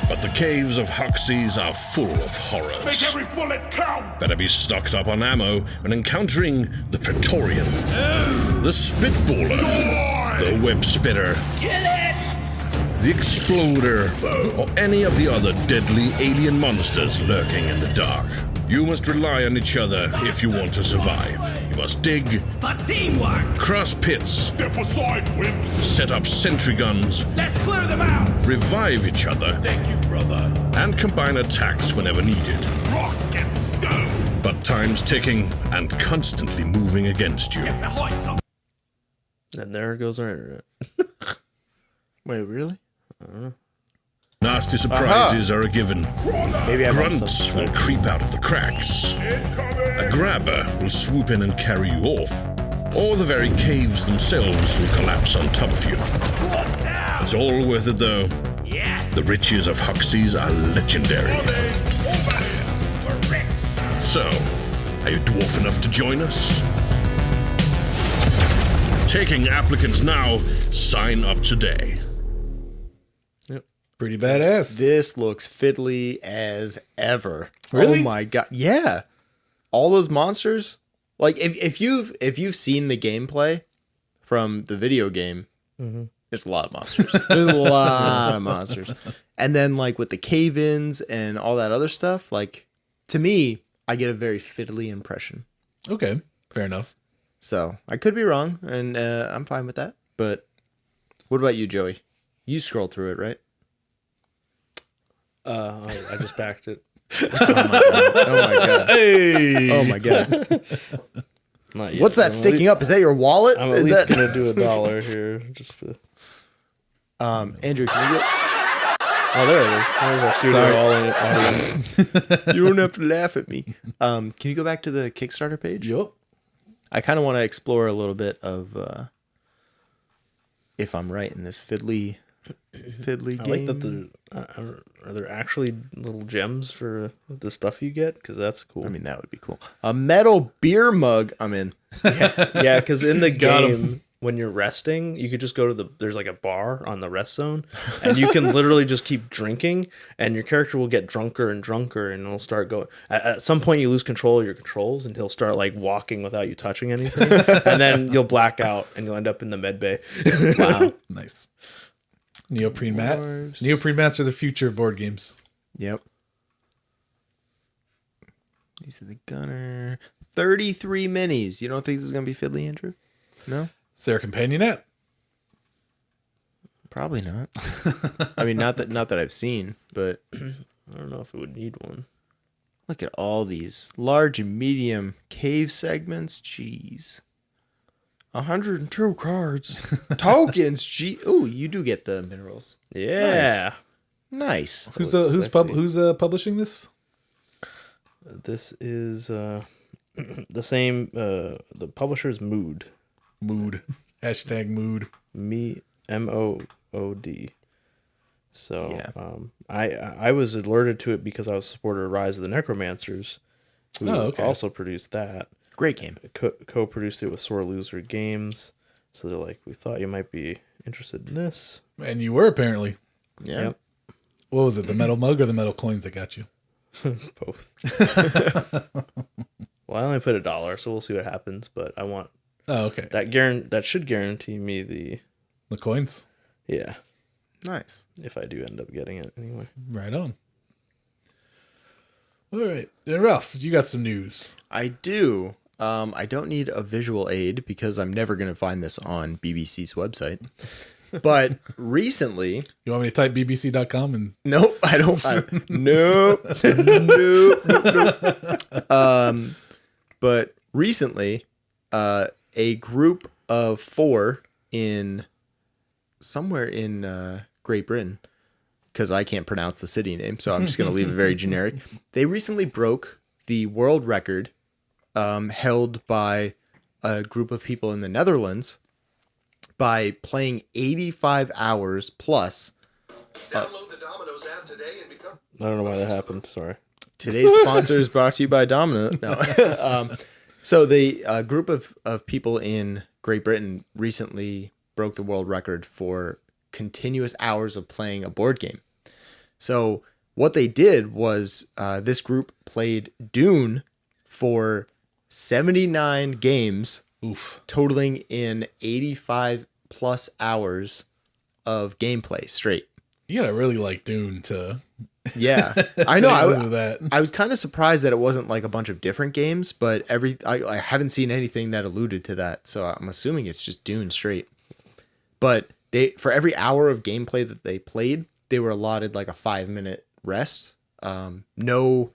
But the caves of Huxley's are full of Make horrors. every bullet count. Better be stocked up on ammo when encountering the Praetorian, the Spitballer, the Web Spitter, the Exploder, or any of the other deadly alien monsters lurking in the dark. You must rely on each other if you want to survive. You must dig, But teamwork! cross pits, Step aside, wimps. set up sentry guns, Let's clear them out! revive each other, Thank you, brother. and combine attacks whenever needed. Rock and stone. But time's ticking and constantly moving against you. Behind some. And there goes our internet. Wait, really? Nasty surprises are a given. Maybe I'm on Grunts something. will creep out of the cracks. A grabber will swoop in and carry you off. Or the very caves themselves will collapse on top of you. It's all worth it though. Yes! The riches of Huxley's are legendary. So, are you dwarf enough to join us? Taking applicants now. Sign up today. Pretty badass. This looks fiddly as ever. Really? Oh my god. Yeah. All those monsters. Like if you've seen the gameplay from the video game, there's a lot of monsters. There's a lot of monsters. And then like with the cave-ins and all that other stuff, like to me, I get a very fiddly impression. Okay, fair enough. So I could be wrong, and I'm fine with that. But what about you, Joey? You scrolled through it, right? I just backed it. Oh my god. Hey. Oh my god. Not yet. What's that sticking up? Is that your wallet? I'm at least gonna do $1 here, just to. Andrew, can you Oh, there it is. There's our studio audience. you don't have to laugh at me. Can you go back to the Kickstarter page? Yup. I kind of want to explore a little bit of if I'm right in this fiddly game. I like that are there actually little gems for the stuff you get? Because that's cool. I mean, that would be cool. A metal beer mug. I'm in. Yeah, because in the Got 'em. game, when you're resting, you could just go to there's like a bar on the rest zone, and you can literally just keep drinking, and your character will get drunker and drunker, and it'll start going. At some point, you lose control of your controls, and he'll start like walking without you touching anything, and then you'll black out, and you'll end up in the med bay. Wow. Nice. Neoprene mat. Dwarves. Neoprene mats are the future of board games. Yep. These are the gunner. 33 minis. You don't think this is gonna be fiddly, Andrew? No. Is there a companion app? Probably not. I mean, not that I've seen, but I don't know if it would need one. look at all these large and medium cave segments. Jeez. 102 cards. Tokens. Gee. Oh, you do get the minerals. Yeah, Nice. Who's publishing this? this is the same. The publisher's Mood. Mood. Hashtag mood. MOOD. So Yeah. I was alerted to it because I was a supporter of Rise of the Necromancers, who also produced that. Great game. Co-produced it with Sore Loser Games. So they're like, we thought you might be interested in this. And you were apparently. Yeah. Yep. What was it? The metal mug or the metal coins that got you? Both. Well, I only put $1, so we'll see what happens. But I want Oh, okay. that should guarantee me the coins. yeah, Nice. if I do end up getting it anyway. Right on. All right. And Ralph, you got some news. I do. I don't need a visual aid because I'm never going to find this on BBC's website. But recently, You want me to type bbc.com and nope, I don't. Nope. But recently, a group of 4 in somewhere in Great Britain, because I can't pronounce the city name, so I'm just going to leave it very generic. They recently broke the world record held by a group of people in the Netherlands by playing 85 hours plus. Download the Domino's app today and become. I don't know why that happened. Sorry. Today's sponsor is brought to you by Domino. No. So the group of people in Great Britain recently broke the world record for continuous hours of playing a board game. So what they did was this group played Dune for 79 games, totaling in 85 plus hours of gameplay straight. you gotta really like Dune to Yeah, I know. that. I was kind of surprised that it wasn't like a bunch of different games, but I haven't seen anything that alluded to that, so I'm assuming it's just Dune straight. But for every hour of gameplay that they played, they were allotted like a 5-minute rest. No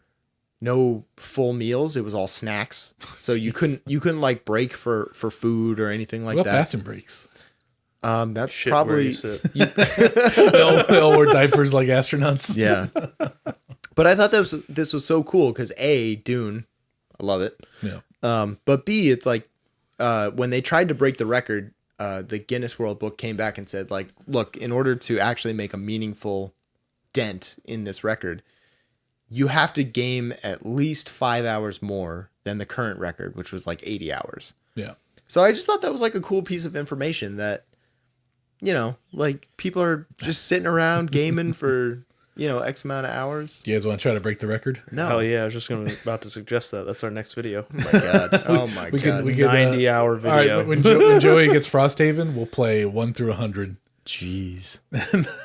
full meals. It was all snacks, so you couldn't like break for food or anything like What that. bathroom breaks? That's Shit where probably you sit. They all wore diapers like astronauts. yeah. But I thought this was so cool because A, Dune, I love it. Yeah. But B, it's like when they tried to break the record, the Guinness World Book came back and said, like, look, in order to actually make a meaningful dent in this record, you have to game at least 5 hours more than the current record, which was like 80 hours. Yeah. So I just thought that was like a cool piece of information that, like people are just sitting around gaming for, X amount of hours. You guys want to try to break the record? No. Oh yeah, I was just about to suggest that. That's our next video. Oh my God. Oh my God. We could 90-hour video. All right, when Joey gets Frosthaven, we'll play 1 through 100. Jeez.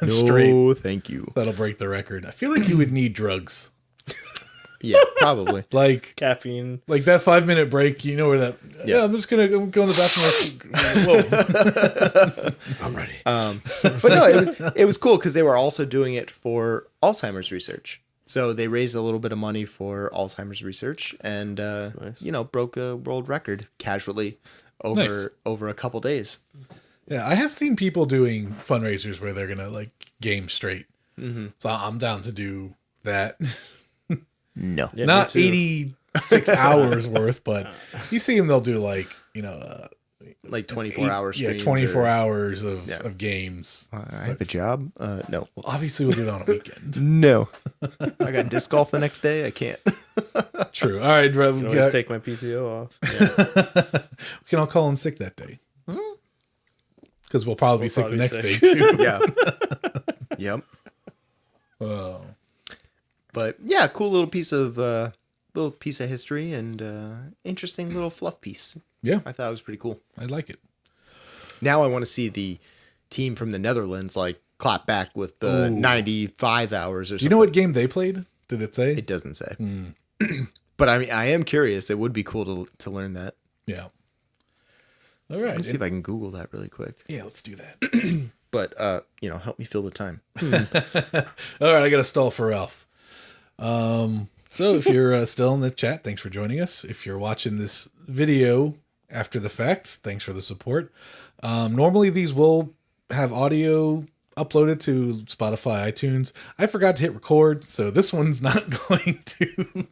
Straight. No, thank you. That'll break the record. I feel like you would need drugs. Yeah, probably. Like Caffeine. Like that 5-minute break, you know where that... Yeah, I'm just going to go in the bathroom. Whoa. I'm ready. But no, it was cool because they were also doing it for Alzheimer's research. So they raised a little bit of money for Alzheimer's research and, nice. broke a world record casually over a couple days. Yeah, I have seen people doing fundraisers where they're going to like game straight. Mm-hmm. So I'm down to do that. No. Yeah, Not 86 hours worth, but you see them, they'll do like, like 24-hour streams. Yeah, 24 hours of games. I have a job? No. Well, obviously we'll do it on a weekend. No. I got disc golf the next day. I can't. True. All right, Drew. I can always take my PTO off. Yeah. We can all call in sick that day. Because we'll probably be sick the next day, sick. too. Yeah. Yep. Oh. But yeah, cool little piece of history and interesting little fluff piece. Yeah. I thought it was pretty cool. I like it. Now I want to see the team from the Netherlands like clap back with the 95 hours or something. You know what game they played? Did it say? It doesn't say. But I mean, I am curious. It would be cool to learn that. Yeah. All right. Let me see if I can Google that really quick. Yeah, let's do that. But help me fill the time. All right, I got to stall for Ralph. So if you're still in the chat, thanks for joining us. If you're watching this video after the fact, thanks for the support. Normally these will have audio uploaded to Spotify, iTunes. I forgot to hit record, so this one's not going to.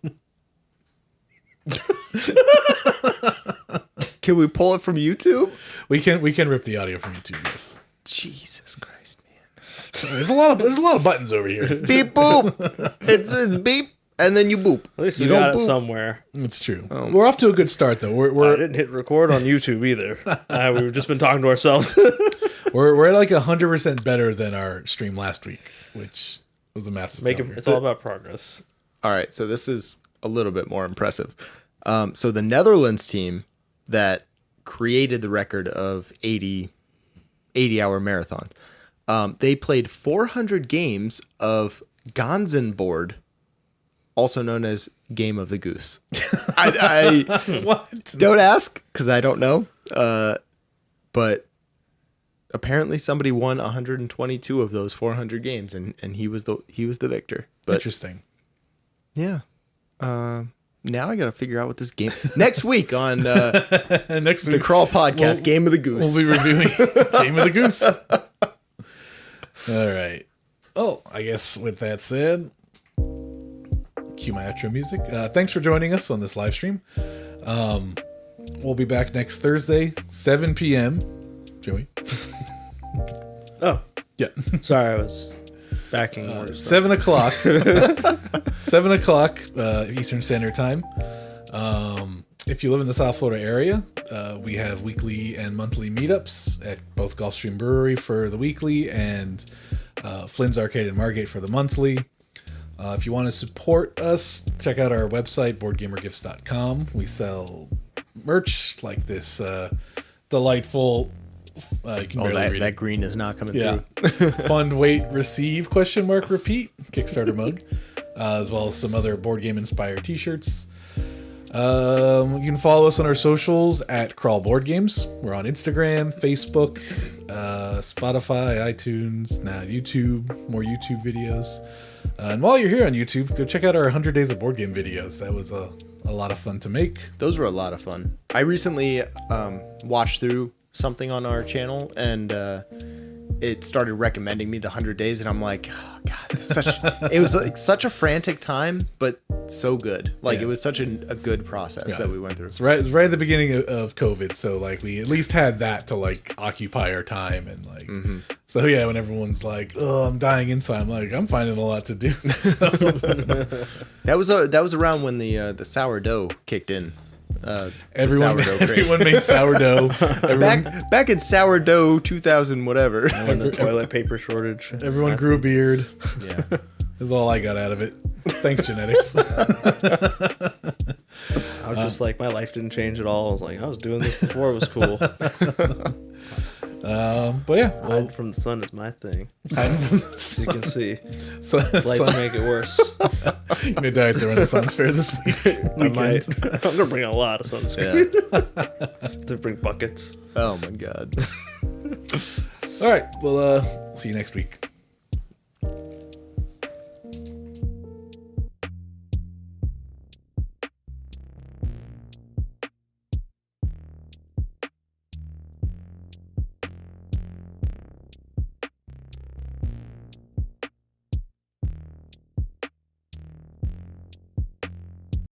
Can we pull it from YouTube? We can rip the audio from YouTube. Yes. Jesus Christ, man! So there's a lot of buttons over here. Beep boop. It's beep and then you boop. At least you we got it boop. somewhere. It's true. We're off to a good start though. I didn't hit record on YouTube either. We've just been talking to ourselves. we're like 100% better than our stream last week, which was a massive failure. It's all about progress. All right, so this is a little bit more impressive. So the Netherlands team that created the record of 80-hour marathon, they played 400 games of Ganzenbord, also known as Game of the Goose. I What? don't ask because I don't know. But apparently somebody won 122 of those 400 games, and he was the victor. But Interesting. yeah. Now I got to figure out what this game next week on Next the week, Crawl podcast, Game of the Goose. we'll be reviewing Game of the Goose. All right. Oh, I guess with that said, cue my outro music. Thanks for joining us on this live stream. We'll be back next Thursday, 7 p.m. Joey? Oh, Yeah. sorry, I was backing orders. 7 o'clock. 7 o'clock Eastern Standard Time. If you live in the South Florida area, we have weekly and monthly meetups at both Gulfstream Brewery for the weekly and Flynn's Arcade and Margate for the monthly. If you want to support us, check out our website, boardgamergifts.com. We sell merch like this delightful... you can barely read that it. green is not coming Yeah. through. Fund, wait, receive, repeat, Kickstarter mug, as well as some other board game inspired t-shirts. You can follow us on our socials at Crawl Board Games. We're on Instagram, Facebook, Spotify, iTunes, now YouTube, more YouTube videos. And while you're here on YouTube, go check out our 100 Days of Board Game videos. That was a lot of fun to make. Those were a lot of fun. I recently watched through something on our channel and it started recommending me the 100 days and I'm like, oh, God, It was like such a frantic time, but so good. Like, it was such a good process that we went through. It's right at the beginning of COVID, so like we at least had that to like occupy our time, and like so yeah, when everyone's like, "Oh, I'm dying inside," I'm like, I'm finding a lot to do. So. That was around when the sourdough kicked in. Everyone made sourdough. Back in sourdough 2000 whatever. And the toilet paper shortage. Everyone grew a beard. Yeah, That's all I got out of it. Thanks, genetics. I was just like, my life didn't change at all. I was like, I was doing this before it was cool. But yeah, Hide from the sun is my thing. As you can see, so, lights make it worse. You're gonna die at the Renaissance Fair this I might. I'm gonna bring a lot of sunscreen. To bring buckets. Oh my god. All right, well, see you next week.